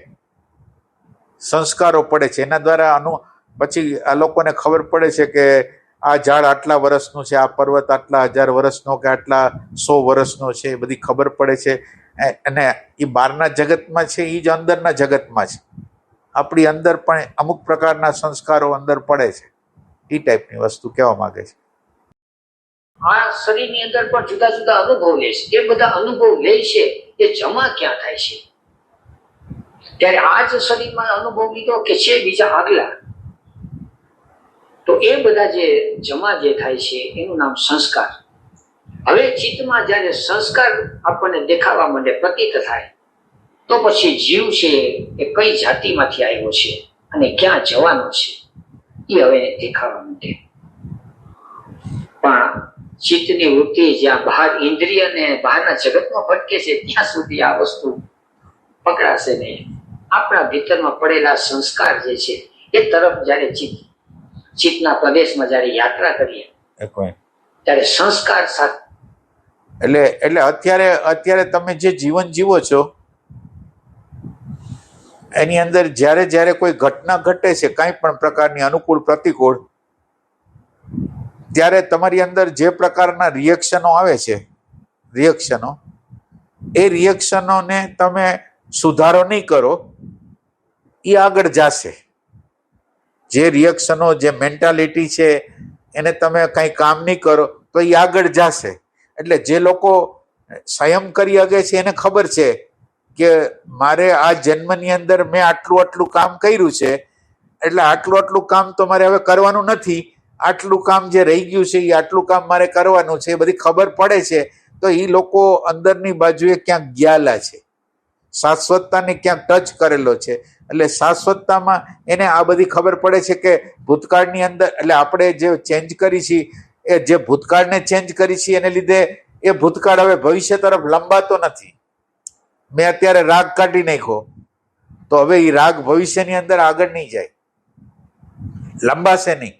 સંસ્કારો પડે છે. એના દ્વારા પછી આ લોકોને ખબર પડે છે કે આ ઝાડ આટલા વર્ષનું છે, આ પર્વત આટલા 1000 વર્ષનો કે આટલા 100 વર્ષનો છે, એ બધી ખબર પડે છે. અને એ બહારના જગતમાં છે, એ જ અંદરના જગતમાં છે. આપણી અંદર પણ અમુક પ્રકારના સંસ્કારો અંદર પડે છે. એ ટાઈપની વસ્તુ કહેવા માંગે છે. આ શરીરની અંદર પણ જુદા જુદા અનુભવ લે છે. એ બધા અનુભવ લે છે એ જમા ક્યાં થાય છે? ત્યારે આ જ શરીરમાં અનુભવ લીધો કે છે બીજા આગલા, તો એ બધા જે જમા જે થાય છે એનું નામ સંસ્કાર. હવે ચિત્તમાં જ્યારે સંસ્કાર આપણને દેખાવા માંડે, પ્રતીત થાય, તો પછી જીવ છે એ કઈ જાતિમાંથી આવ્યો છે અને ક્યાં જવાનો છે એ હવે દેખાવા માંડે. પણ ચિત્તની વૃત્તિ જ્યાં બહાર ઇન્દ્રિય અને બહારના જગતમાં ભટકે છે ત્યાં સુધી આ વસ્તુ પકડાશે નહીં. આપણા ભીતરમાં પડેલા સંસ્કાર જે છે એ તરફ જયારે ચિત્તના પ્રદેશમાં જયારે યાત્રા કરીએ ત્યારે સંસ્કાર સાથે એટલે અત્યારે તમે જે જીવન જીવો છો એની અંદર જ્યારે કોઈ ઘટના ઘટે છે કાંઈ પણ પ્રકારની અનુકૂળ પ્રતિકૂળ, ત્યારે તમારી અંદર જે પ્રકારના રિએક્શનો આવે છે એ રિએક્શનોને તમે સુધારો નહીં કરો એ આગળ જશે. જે રિએક્શનો જે મેન્ટાલિટી છે એને તમે કંઈ કામ નહીં કરો તો એ આગળ જશે. એટલે જે લોકો સંયમ કરી શકે છે એને ખબર છે કે મારે આ જન્મની અંદર મેં આટલું કામ કર્યું છે એટલે આટલું કામ તો મારે હવે કરવાનું નથી, આટલું કામ જે રહી ગયું છે એ આટલું કામ મારે કરવાનું છે, એ બધી ખબર પડે છે. તો એ લોકો અંદરની બાજુએ ક્યાંક ગયાલા છે, શાશ્વતતાને ક્યાંક ટચ કરેલો છે. એટલે શાશ્વતતામાં એને આ બધી ખબર પડે છે કે ભૂતકાળની અંદર એટલે આપણે જે ચેન્જ કરી છીએ એ જે ભૂતકાળને ચેન્જ કરી છીએ એને લીધે એ ભૂતકાળ હવે ભવિષ્ય તરફ લંબાતો નથી. મેં અત્યારે રાગ કાઢી નાખ્યો તો હવે એ રાગ ભવિષ્યની અંદર આગળ નહીં જાય, લંબાશે નહીં.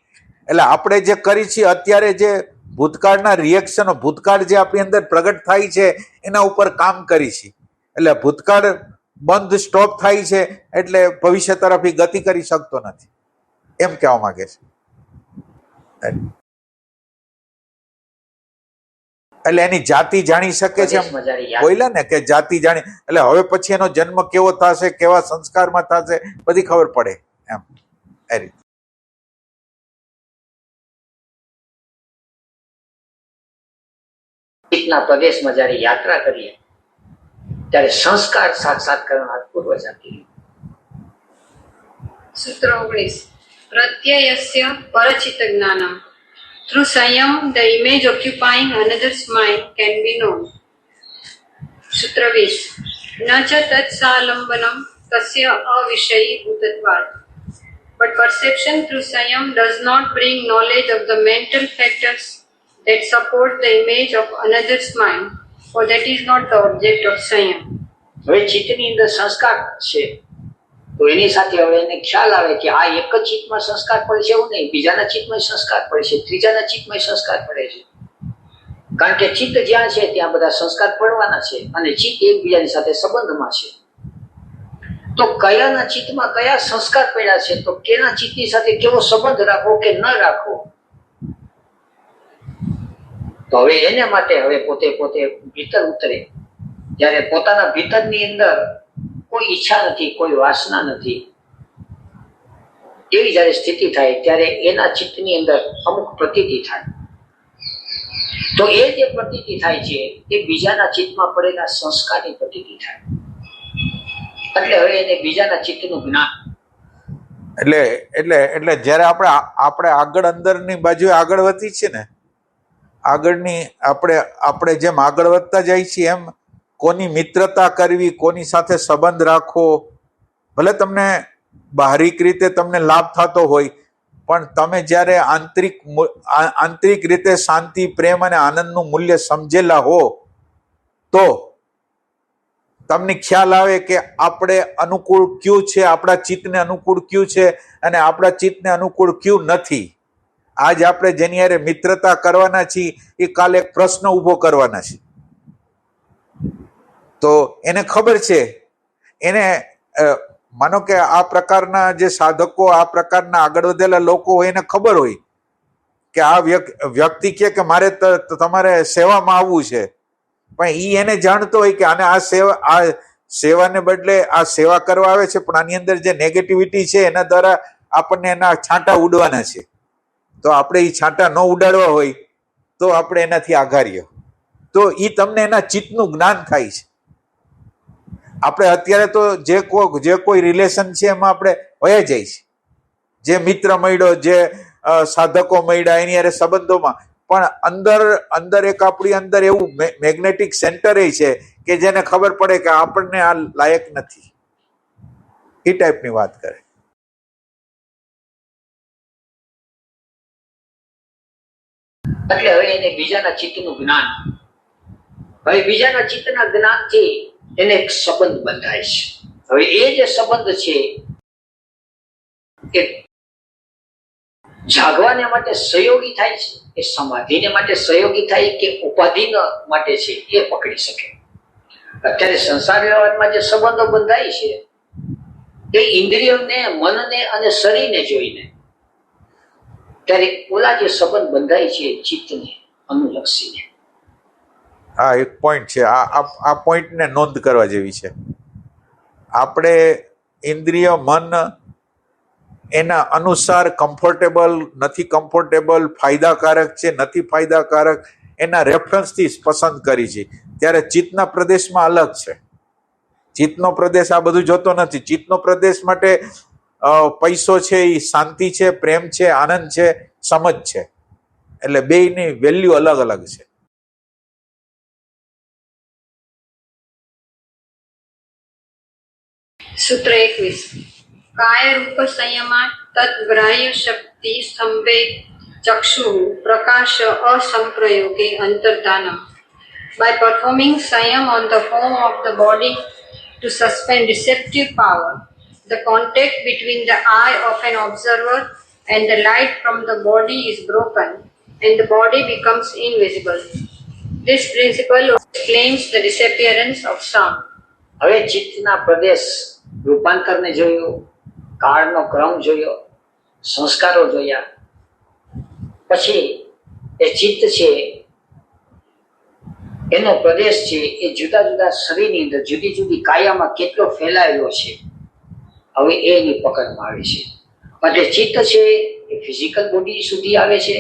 એટલે આપણે જે કરી છીએ અત્યારે જે ભૂતકાળના રિએક્શનો ભૂતકાળ જે આપણી અંદર પ્રગટ થાય છે એના ઉપર કામ કરી છે. એટલે ભૂતકાળ બંધ સ્ટોપ થાય છે એટલે ભવિષ્ય તરફ એ ગતિ કરી શકતો નથી, એમ કહેવા માંગે છે. એટલે એની જાતિ જાણી શકે છે, બોલ્યા ને કે જાતિ જાણી એટલે હવે પછી એનો જન્મ કેવો થશે, કેવા સંસ્કારમાં થશે, બધી ખબર પડે એમ. એ રીતે ચિત્તના પ્રદેશમાં જયારે યાત્રા કરીએ ત્યારે સંસ્કાર સાક્ષાત્કરણ પૂર્વજાતિ. સૂત્ર 19 પ્રત્યયસ્ય પરચિત જ્ઞાનમ. Through Sanyam, the image occupying another's mind can be known. Sutra 20 न च तत्सालंबनम तस्य अविषयी भूतत्वात्. But perception through Sanyam does not bring knowledge of the mental factors that support the image of another's mind, for that is not the object of Sanyam. હવે ચિત્તની અંદર સંસ્કાર છે તો એની સાથે હવે એને ખ્યાલ આવે કે આ એક જ ચિત્તમાં સંસ્કાર પડે છે એવું નહીં, બીજાના ચિત્તમાં સંસ્કાર પડે છે, ત્રીજાના ચિત્તમાં સંસ્કાર પડે છે. કારણ કે ચિત્ત જ્યાં છે ત્યાં બધા સંસ્કાર પડવાના છે અને ચિત્ત એકબીજાની સાથે સંબંધમાં છે. તો કયાના ચિત્તમાં કયા સંસ્કાર પડ્યા છે તો કેના ચિત્તની સાથે કેવો સંબંધ રાખવો કે ન રાખવો. તો હવે એને માટે હવે પોતે ભીતર ઉતરે. જ્યારે પોતાના ભીતરની અંદર કોઈ ઈચ્છા નથી, કોઈ વાસના નથી, એવી જયારે સ્થિતિ થાય ત્યારે એના ચિત્તની અંદર અમુક પ્રતીતિ થાય. તો એ જે પ્રતીતિ થાય છે એ બીજાના ચિત્તમાં પડેલા સંસ્કારની પ્રતીતિ થાય. એટલે હવે એને બીજાના ચિત્તનું જ્ઞાન. એટલે જ્યારે આપણે આગળ અંદરની બાજુ આગળ વધી છે ને, આગળની આપણે જેમ આગળ વધતા જાય છીએ એમ કોની મિત્રતા કરવી, કોની સાથે સંબંધ રાખવો, ભલે તમને બાહરિક રીતે તમને લાભ થતો હોય પણ તમે જ્યારે આંતરિક રીતે શાંતિ, પ્રેમ અને આનંદનું મૂલ્ય સમજેલા હો તો તમને ખ્યાલ આવે કે આપણે અનુકૂળ ક્યું છે, આપણા ચિત્તને અનુકૂળ ક્યું છે અને આપણા ચિત્તને અનુકૂળ ક્યું નથી. આજ આપણે જેની હારે મિત્રતા કરવાના છીએ એ કાલે એક પ્રશ્ન ઊભો કરવાના છે. તો એને ખબર છે, એને માનો કે આ પ્રકારના જે સાધકો, આ પ્રકારના આગળ વધેલા લોકો હોય એને ખબર હોય કે આ વ્યક્તિ કે મારે તમારે સેવામાં આવવું છે, પણ ઈ એને જાણતો હોય કે આને આ સેવાને બદલે આ સેવા કરવા આવે છે પણ આની અંદર જે નેગેટિવિટી છે એના દ્વારા આપણને એના છાંટા ઉડવાના છે. તો આપણે એ છાંટા ન ઉડાડવા હોય તો આપણે એનાથી આઘારીએ તો એ તમને એના ચિત્તનું જ્ઞાન થાય છે. આપણે અત્યારે તો જે કોઈ રિલેશન છે એમાં આપણે વયા જાય છે, જે મિત્ર મળ્યો, જે સાધકો મળ્યા એની હારે સંબંધોમાં, પણ અંદર એક આપણી અંદર એવું મેગ્નેટિક સેન્ટર છે કે જેને ખબર પડે કે આપણને આ લાયક નથી. એ ટાઈપની વાત કરે. એટલે હવે એને બીજાના ચિત્તનું જ્ઞાન, હવે બીજાના ચિત્તના જ્ઞાનથી એને એક સંબંધ બંધાય છે. હવે એ જે સંબંધ છે એ જાગવાને માટે સહયોગી થાય છે, એ સમાધિને માટે સહયોગી થાય કે ઉપાધિ માટે છે એ પકડી શકે. અત્યારે સંસાર વ્યવહારમાં જે સંબંધો બંધાય છે એ ઇન્દ્રિયોને, મનને અને શરીરને જોઈને, ત્યારે ઓલા જે સંબંધ બંધાય છે ચિત્તને અનુલક્ષીને. આ એક પોઈન્ટ છે. આ પોઈન્ટને નોંધ કરવા જેવી છે. આપણે ઇન્દ્રિય, મન એના અનુસાર કમ્ફર્ટેબલ, નથી કમ્ફર્ટેબલ, ફાયદાકારક છે, નથી ફાયદાકારક, એના રેફરન્સથી પસંદ કરી છે. ત્યારે ચિત્તના પ્રદેશમાં અલગ છે. ચિત્તનો પ્રદેશ આ બધું જોતો નથી. ચિત્તનો પ્રદેશ માટે પૈસો છે, એ શાંતિ છે, પ્રેમ છે, આનંદ છે, સમજ છે. એટલે બેયની વેલ્યુ અલગ અલગ છે. સૂત્ર 21. કાય રૂપ સંયમા તદ્ગ્રાહ્ય શક્તિ સંવેગ ચક્ષુ પ્રકાશ અસંપ્રયોગે અંતર્ધાનમ. By performing Sayam on the form of the body to suspend receptive power, the contact between the eye of an observer and the light from the body is broken and the body becomes invisible. This principle explains the disappearance of sound. હવે ચિત્તના પ્રદેશ રૂપાંતરને જોયું, કાળનો ક્રમ જોયો, સંસ્કારો જોયા, પછી એ ચિત્ત છે એનો પ્રદેશ છે એ જુદા જુદા શરીરની અંદર જુદી જુદી કાયામાં કેટલો ફેલાયેલો છે, હવે એની પકડમાં આવે છે. એટલે ચિત્ત છે એ ફિઝિકલ બોડી સુધી આવે છે,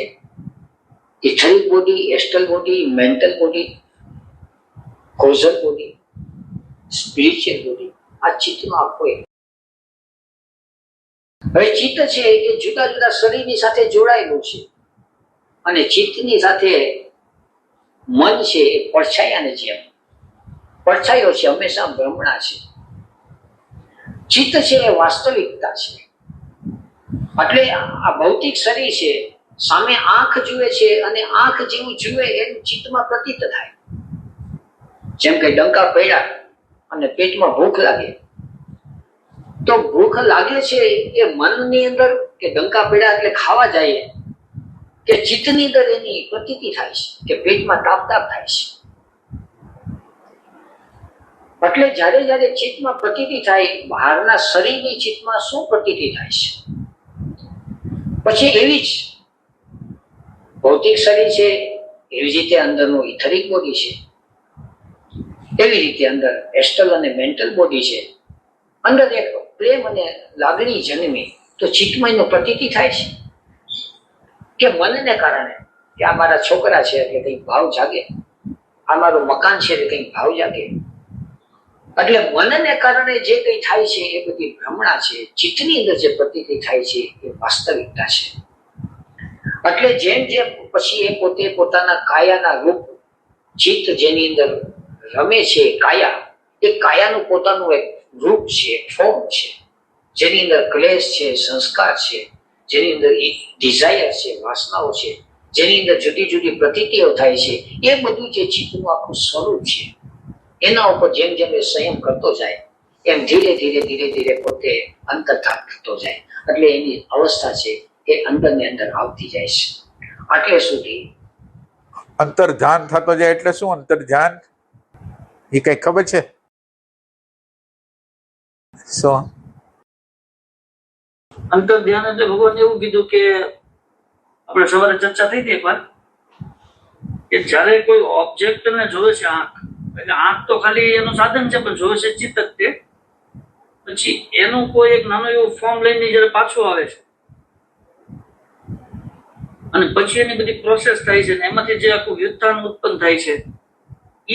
etheric body, astral body, mental body, causal body, spiritual body. આ ચિત્તનો આખો એક. હવે ચિત્ત છે એ જુદા જુદા શરીરની સાથે જોડાયેલું છે અને ચિત્તની સાથે મન છે એ પડછાયાને જેમ, પડછાયો છે હંમેશા ભ્રમણા છે. ચિત્ત છે એ વાસ્તવિકતા છે. એટલે આ ભૌતિક શરીર છે સામે આંખ જુએ છે અને આંખ જેવું જુએ એનું ચિત્તમાં પ્રતીત થાય. જેમ કે ડંકા પડ્યા અને પેટમાં ભૂખ લાગે, તો ભૂખ લાગે છે એ મનની અંદર કે ડંકા પડ્યા એટલે ખાવા જાય કે ચિત્તની અંદર એની પ્રતીતિ થાય છે કે પેટમાં તાપ થાય છે. એટલે જ્યારે જ્યારે ચિત્તમાં પ્રતીતિ થાય, બહારના શરીરની ચિત્તમાં શું પ્રતીતિ થાય છે. પછી એવી જ ભૌતિક શરીર છે, એવી જ રીતે અંદરનું ઇથરિક બોડી છે, એવી રીતે અંદર એસ્ટ્રલ અને મેન્ટલ બોડી છે. અંદર એક પ્રેમ અને લાગણી જન્મી તો ચિત્તમાં એનું પ્રતીતિ થાય છે કે મનને કારણે કે આ મારા છોકરા છે એટલે કંઈક ભાવ જાગે, આ મારું મકાન છે એટલે કંઈક ભાવ જાગે. એટલે મનને કારણે જે કંઈ થાય છે એ બધી ભ્રમણા છે. ચિત્તની અંદર જે પ્રતીતિ થાય છે એ વાસ્તવિકતા છે. એટલે જેમ જેમ પછી એ પોતે પોતાના કાયાના રૂપ, ચિત્ત જેની અંદર રમે છે, કાયા, એ કાયાનું પોતાનું એક રૂપ છે, ફોર્મ છે, જેની અંદર ક્લેશ છે, સંસ્કાર છે, જેની અંદર ડિઝાયર છે, વાસનાઓ છે, જેની અંદર જુદી જુદી પ્રતીતિઓ થાય છે, એ બધું જે ચિત્તનું આખું સ્વરૂપ છે, એના ઉપર જેમ જેમ એ સંયમ કરતો જાય એમ ધીરે ધીરે ધીરે ધીરે પોતે અંતર્ધાન થતો જાય. એટલે એની અવસ્થા છે એ અંદર ને અંદર આવતી જાય છે. આટલે સુધી અંતર્ધ્યાન થતો જાય એટલે શું? અંતર્ધ્યાન એ કઈ ખબર છે? શું અંતર ધ્યાન એટલે ભગવાન એવું કીધું કે આપણે સવારે ચર્ચા થઈ હતી એક વાર કે જયારે કોઈ ઓબ્જેક્ટ ને જોવે છે આંખ, એટલે આંખ તો ખાલી એનું સાધન છે પણ જોવે છે ચિત્ત જ તે. પછી એનું કોઈ એક નાનું એવું ફોર્મ લઈને જયારે પાછું આવે છે અને પછી એની બધી પ્રોસેસ થાય છે ને એમાંથી જે આખું વ્યુત્થાન ઉત્પન્ન થાય છે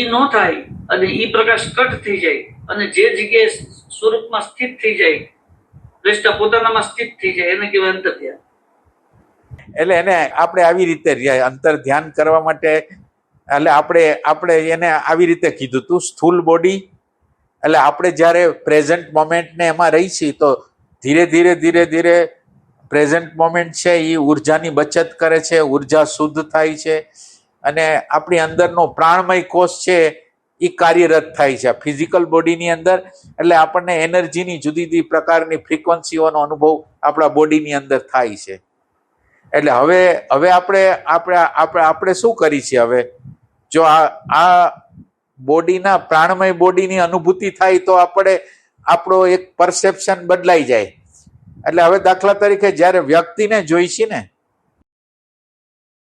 એ ન થાય અને એ પ્રકાશ કટ થઈ જાય અને જે જગ્યાએ સ્વરૂપમાં સ્થિત થઈ જાય, દ્રષ્ટા પોતાનામાં સ્થિત થઈ જાય, એને કહેવાય અંતર ધ્યાન. એટલે એને આપણે આવી રીતે અંતર ધ્યાન કરવા માટે એટલે આપણે એને આવી રીતે કીધું હતું સ્થૂલ બોડી. એટલે આપણે જ્યારે પ્રેઝન્ટ મોમેન્ટને એમાં રહી છીએ તો ધીરે ધીરે ધીરે ધીરે પ્રેઝન્ટ મોમેન્ટ છે એ ઉર્જાની બચત કરે છે, ઉર્જા શુદ્ધ થાય છે અને આપણી અંદરનો પ્રાણમય કોષ છે એ કાર્યરત થાય છે ફિઝિકલ બોડીની અંદર. એટલે આપણને એનર્જીની જુદી જુદી પ્રકારની ફ્રીક્વન્સીઓનો અનુભવ આપણા બોડીની અંદર થાય છે. એટલે હવે આપણે શું કરી છીએ? હવે જો આ બોડીના પ્રાણમય બોડીની અનુભૂતિ થાય તો આપણો એક પરસેપ્શન બદલાઈ જાય. એટલે હવે દાખલા તરીકે જ્યારે વ્યક્તિને જોઈશી ને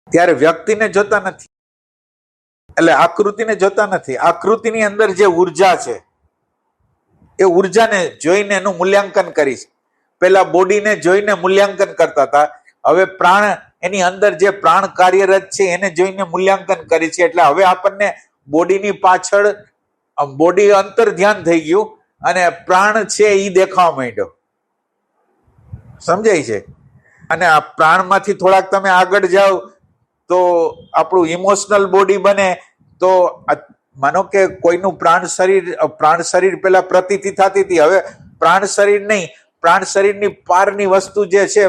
ત્યારે વ્યક્તિને જોતા નથી, એટલે આકૃતિને જોતા નથી. આકૃતિની અંદર જે ઉર્જા છે એ ઉર્જાને જોઈને એનું મૂલ્યાંકન કરીશ. પેલા બોડીને જોઈને મૂલ્યાંકન કરતા હતા, હવે પ્રાણ એની અંદર જે પ્રાણ કાર્યરત છે એને જોઈને મૂલ્યાંકન કરી છે. એટલે હવે આપણને બોડીની પાછળ બોડી અંતર ધ્યાન થઈ ગયું અને પ્રાણ છે એ દેખાવા માંડ્યો. સમજાય છે? અને આ પ્રાણમાંથી થોડાક તમે આગળ જાઓ તો આપણું ઇમોશનલ બોડી બને. તો માનો કે કોઈનું પ્રાણ શરીર પેલા પ્રતીતિ થતી હતી, હવે પ્રાણ શરીર નહીં, પ્રાણ શરીરની પારની વસ્તુ જે છે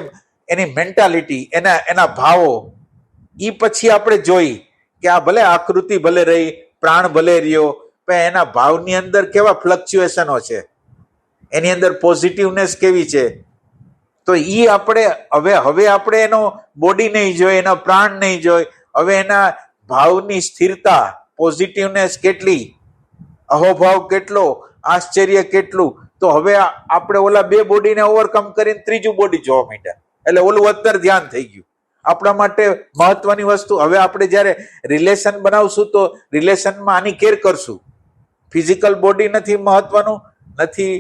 એની મેન્ટાલિટી, એના ભાવો, એ પછી આપણે જોઈ કે આ ભલે આકૃતિ ભલે રહી, પ્રાણ ભલે રહ્યો, પણ એના ભાવની અંદર કેવા ફ્લક્ચ્યુએશનો છે, એની અંદર પોઝિટિવનેસ કેવી છે. તો એ આપણે હવે આપણે એનો બોડી નહીં જોઈ, એનો પ્રાણ નહીં જોઈ, હવે એના ભાવની સ્થિરતા, પોઝિટિવનેસ કેટલી, અહોભાવ કેટલો, આશ્ચર્ય કેટલું. તો હવે આપણે ઓલા બે બોડીને ઓવરકમ કરીને ત્રીજું બોડી જોવા માંડ્યા. એટલે ઓલું અત્તર ધ્યાન થઈ ગયું. આપણા માટે મહત્વની વસ્તુ હવે આપણે જ્યારે રિલેશન બનાવશું તો રિલેશનમાં આની કેર કરશું. ફિઝિકલ બોડી નથી મહત્વનું, નથી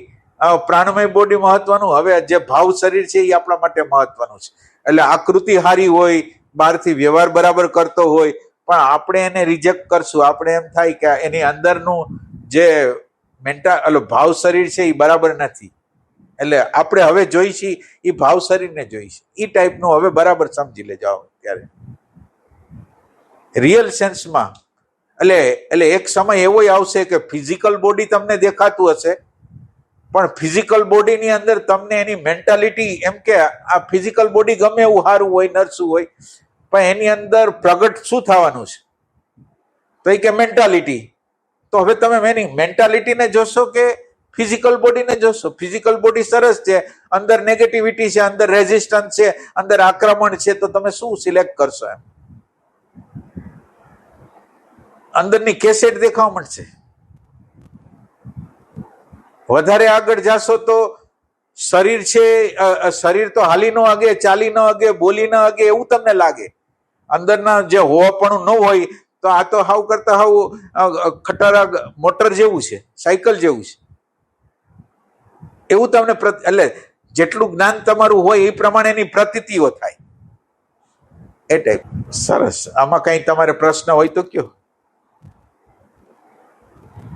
પ્રાણમય બોડી મહત્વનું, હવે જે ભાવ શરીર છે એ આપણા માટે મહત્વનું છે. એટલે આકૃતિ હારી હોય, બહારથી વ્યવહાર બરાબર કરતો હોય, પણ આપણે એને રિજેક્ટ કરશું. આપણે એમ થાય કે એની અંદરનું જે ભાવ શરીર છે એ બરાબર નથી. એટલે આપણે હવે જોઈશી એ ભાવ શરીરને જોઈશી. એ ટાઈપનું હવે બરાબર સમજી લેજો ત્યારે રિયલ સેન્સમાં. એટલે એક સમય એવો આવશે કે ફિઝિકલ બોડી તમને દેખાતું હશે, પણ ફિઝિકલ બોડીની અંદર તમને એની મેન્ટાલિટી, એમ કે આ ફિઝિકલ બોડી ગમે એવું સારું હોય, નરસું હોય, પણ એની અંદર પ્રગટ શું થવાનું છે? તો એ કે મેન્ટાલિટી. તો હવે તમે એની મેન્ટાલિટીને જોશો કે ફિઝિકલ બોડીને જોશો? ફિઝિકલ બોડી સરસ છે, અંદર નેગેટિવિટી છે, અંદર રેઝિસ્ટન્સ છે, અંદર આક્રમણ છે, તો તમે શું સિલેક્ટ કરશો? એમ અંદરની કેસેટ દેખાવા મળશે. વધારે આગળ જાશો તો શરીર છે, શરીર તો હાલી ન અગે, ચાલી ન અગે, બોલી ન અગે એવું તમને લાગે. અંદરના જે હોવાપણું ન હોય તો આ તો હાવ કરતા હાવ ખટારા મોટર જેવું છે, સાયકલ જેવું છે એવું તમને. એટલે જેટલું જ્ઞાન તમારું હોય એ પ્રમાણે એની પ્રતીતિઓ થાય એ ટાઈપ. સરસ. આમાં કઈ તમારે પ્રશ્ન હોય તો કયો.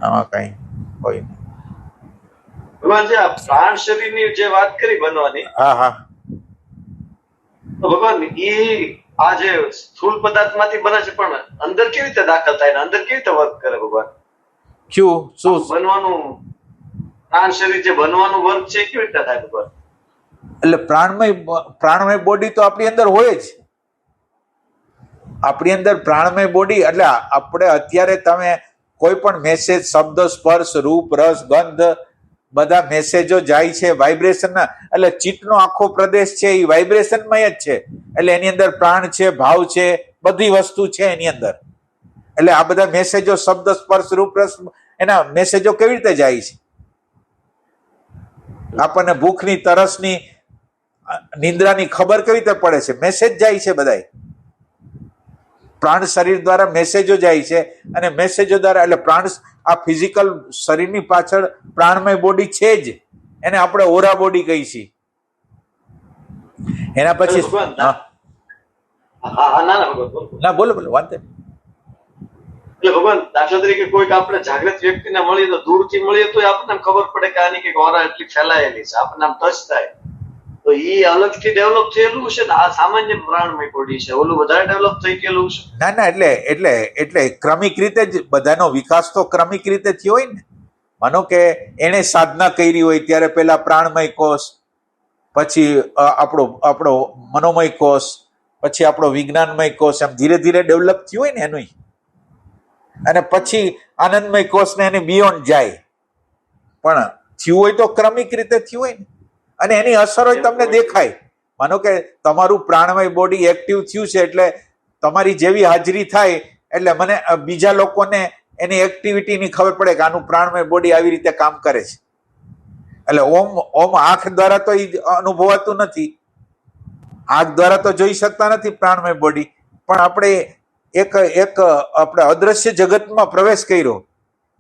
આમાં કઈ હોય નહીં. ભગવાન જે પ્રાણ શરીરની જે વાત કરી બનવાની, હા, તો ભગવાન આ જે સ્થૂળ પદાર્થમાંથી બને છે, પણ અંદર કેવી રીતે દાખલ થાય, અંદર કેવી રીતે વર્ક કરે ભગવાન? શું બનવાનું પ્રાણ શરીર જે બનવાનું વર્ક છે કેવી રીતે થાય ભગવાન? એટલે પ્રાણમય બોડી તો આપણી અંદર હોય જ. આપણી અંદર પ્રાણમય બોડી, એટલે આપણે અત્યારે તમે કોઈ પણ મેસેજ, શબ્દ, સ્પર્શ, રૂપ, રસ, ગંધ, બધા મેસેજો જાય છે વાઇબ્રેશનના. એટલે ચિત્તનો આખો પ્રદેશ છે એ વાઇબ્રેશનમય જ છે. એટલે એની અંદર પ્રાણ છે, ભાવ છે, બધી વસ્તુ છે એની અંદર. એટલે આ બધા મેસેજો, શબ્દ, સ્પર્શ, રૂપ, રસ, એના મેસેજો કેવી રીતે જાય છે? આપણને ભૂખની, તરસની, નિંદ્રાની ખબર કેવી રીતે પડે છે? મેસેજ જાય છે બધાય. પ્રાણ શરીર દ્વારા મેસેજો જાય છે અને મેસેજો દ્વારા, એટલે પ્રાણ આ ફિઝિકલ શરીરની પાછળ પ્રાણમય બોડી છે જ, એને આપણે ઓરા બોડી કહી છીએ. એના પછી ના બોલો વાંધો. એટલે ભગવાન દાખલા તરીકે કોઈક આપણે જાગૃત વ્યક્તિને મળીએ તો દૂરથી મળીએ તો આપણને ખબર પડે કે આની કઈક ઓરા એટલી ફેલાયેલી છે, આપણને આમ ટચ થાય. તો એ અલગથી ડેવલપ થયેલું છે ને આ સામાન્ય પ્રાણમય બોડી છે, ઓલું વધારે ડેવલપ થઈ ગયેલું છે? ના, એટલે ક્રમિક રીતે જ બધાનો વિકાસ તો ક્રમિક રીતે થયો હોય ને. માનો કે એને સાધના કરી હોય ત્યારે પેલા પ્રાણમય કોષ, પછી આપણો આપણો મનોમય કોષ, પછી આપણો વિજ્ઞાનમય કોષ, એમ ધીરે ધીરે ડેવલપ થયું હોય ને એનું, અને પછી આનંદમય કોષ ને એને બિયોન્ડ જાય, પણ થયું હોય તો ક્રમિક રીતે થયું હોય ને, અને એની અસર હોય તમને દેખાય. માનો કે તમારું પ્રાણમય બોડી એક્ટિવ થયું છે, એટલે તમારી જેવી હાજરી થાય એટલે મને બીજા લોકોને એની એક્ટિવિટીની ખબર પડે કે આનું પ્રાણમય બોડી આવી રીતે કામ કરે છે. એટલે ઓમ આંખ દ્વારા તો એ અનુભવાતું નથી, આંખ દ્વારા તો જોઈ શકતા નથી પ્રાણમય બોડી, પણ આપણે એક આપણે અદ્રશ્ય જગતમાં પ્રવેશ કર્યો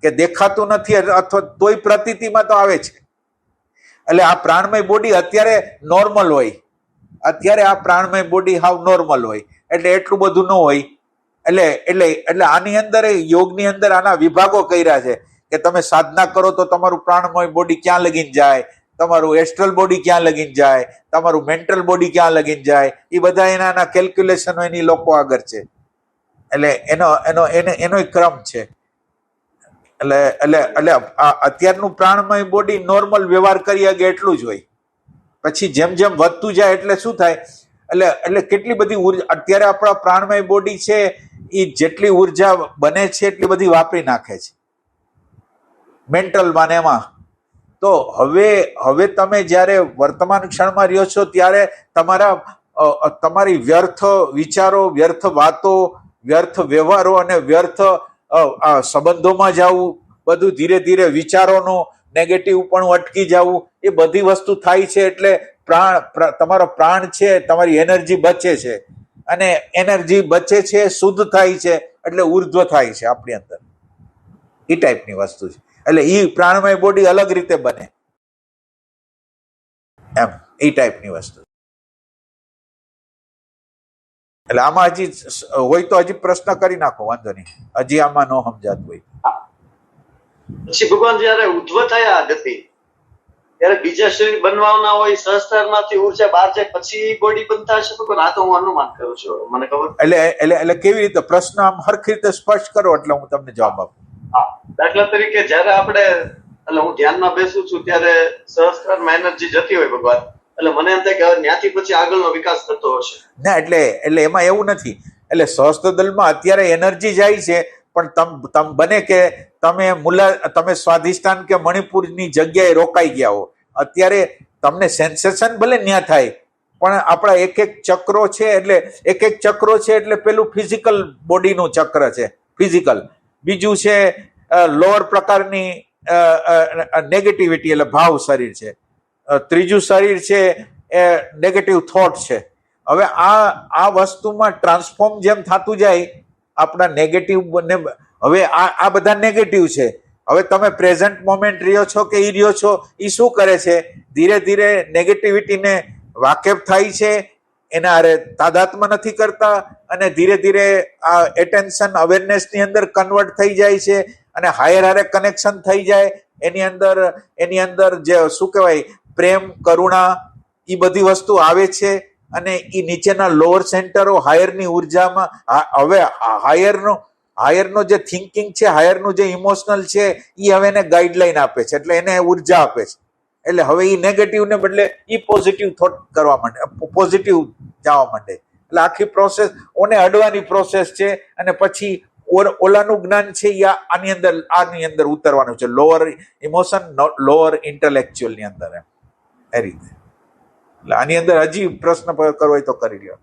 કે દેખાતું નથી, અથવા તોય પ્રતીતિમાં તો આવે છે. એટલે આ પ્રાણમય બોડી અત્યારે નોર્મલ હોય, અત્યારે આ પ્રાણમય બોડી હાવ નોર્મલ હોય, એટલે એટલું બધું ન હોય. એટલે આની અંદર યોગની અંદર આના વિભાગો કર્યા છે કે તમે સાધના કરો તો તમારું પ્રાણમય બોડી ક્યાં લગીને જાય, તમારું એસ્ટ્રલ બોડી ક્યાં લગીને જાય, તમારું મેન્ટલ બોડી ક્યાં લગીને જાય, એ બધા એના કેલ્ક્યુલેશનો એની લોકો આગળ છે. એટલે એનો ક્રમ છે. એટલે અત્યારનું પ્રાણમય બોડી નોર્મલ વ્યવહાર કરી શકે એટલું જ હોય. પછી જેમ જેમ વધતું જાય એટલે શું થાય, એટલે કેટલી બધી ઉર્જા અત્યારે આપણા પ્રાણમય બોડી છે, એ જેટલી ઉર્જા બને છે એટલી બધી વાપરી નાખે છે મેન્ટલમાં ને એમાં. તો હવે તમે જ્યારે વર્તમાન ક્ષણમાં રહ્યો છો ત્યારે તમારી વ્યર્થ વિચારો, વ્યર્થ વાતો, વ્યર્થ વ્યવહારો અને વ્યર્થ સંબંધોમાં જવું, બધું ધીરે ધીરે વિચારોનું નેગેટિવ પણ અટકી જવું, એ બધી વસ્તુ થાય છે. એટલે તમારો પ્રાણ છે, તમારી એનર્જી બચે છે, અને એનર્જી બચે છે, શુદ્ધ થાય છે, એટલે ઉર્ધ્વ થાય છે આપણી અંદર. એ ટાઈપની વસ્તુ છે. એટલે એ પ્રાણમય બોડી અલગ રીતે બને, એમ એ ટાઈપની વસ્તુ. એટલે આમાં હજી હોય તો હજી પ્રશ્ન કરી નાખો, વાંધો નહીં, હજી આમાં ન સમજાતું હોય. પછી ભગવાન જયારે ઉદ્ધવ થયા ગતિ, ત્યારે બીજા શરીર બનવાના હોય, સહસ્ત્રારમાંથી ઉર્જા બહાર જાય પછી બોડી બનતા હશે ભગવાન? આ તો હું અનુમાન કરું છું, મને ખબર. એટલે કેવી રીતે પ્રશ્ન આમ હરખી રીતે સ્પષ્ટ કરો એટલે હું તમને જવાબ આપું. હા, દાખલા તરીકે જયારે આપણે હું ધ્યાનમાં બેસું છું ત્યારે સહસ્ત્રારમાં એનર્જી જતી હોય ભગવાન, એટલે મને એમ થાય કે હવે ત્યાંથી પછી આગળનો વિકાસ થતો હશે. ના, એટલે એમાં એવું નથી. એટલે સહસ્ત્ર દળમાં અત્યારે એનર્જી જાય છે, પણ તમ બને કે તમે સ્વાધિષ્ઠાન કે મણિપુરની જગ્યાએ રોકાઈ ગયા હો. અત્યારે તમને સેન્સેશન ભલે ન્યા થાય, પણ આપણા એક ચક્રો છે, એટલે પેલું ફિઝિકલ બોડીનું ચક્ર છે, ફિઝિકલ. બીજું છે લોઅર પ્રકારની નેગેટિવિટી, એટલે ભાવ શરીર છે. ત્રીજું શરીર છે એ નેગેટિવ થોટ છે. હવે આ વસ્તુમાં ટ્રાન્સફોર્મ જેમ થતું જાય આપણા નેગેટિવ ને, હવે આ બધા નેગેટિવ છે. હવે તમે પ્રેઝન્ટ મોમેન્ટ રહ્યો છો કે એ રહ્યો છો, એ શું કરે છે, ધીરે ધીરે નેગેટિવિટીને વાકેફ થાય છે, એના હારે તાદાત્મ્ય નથી કરતા, અને ધીરે ધીરે આ એટેન્શન અવેરનેસની અંદર કન્વર્ટ થઈ જાય છે, અને હાયર હારે કનેક્શન થઈ જાય. એની અંદર જે શું કહેવાય, પ્રેમ, કરુણા, એ બધી વસ્તુ આવે છે, અને એ નીચેના લોઅર સેન્ટરો હાયરની ઉર્જામાં, હવે હાયરનો જે થિંકિંગ છે, હાયરનું જે ઇમોશનલ છે, એ હવે એને ગાઈડલાઈન આપે છે, એટલે એને ઉર્જા આપે છે. એટલે હવે એ નેગેટિવને બદલે એ પોઝિટિવ થોટ કરવા માંડે, પોઝિટિવ જવા માંડે. એટલે આખી પ્રોસેસ ઓને અડવાની પ્રોસેસ છે, અને પછી ઓલાનું જ્ઞાન છે એ આની અંદર ઉતરવાનું છે, લોઅર ઇમોશન, લોઅર ઇન્ટેલેક્ચ્યુઅલની અંદર, એમ એ રીતે. એટલે આની અંદર હજી પ્રશ્ન કરવો હોય તો કરી લ્યો.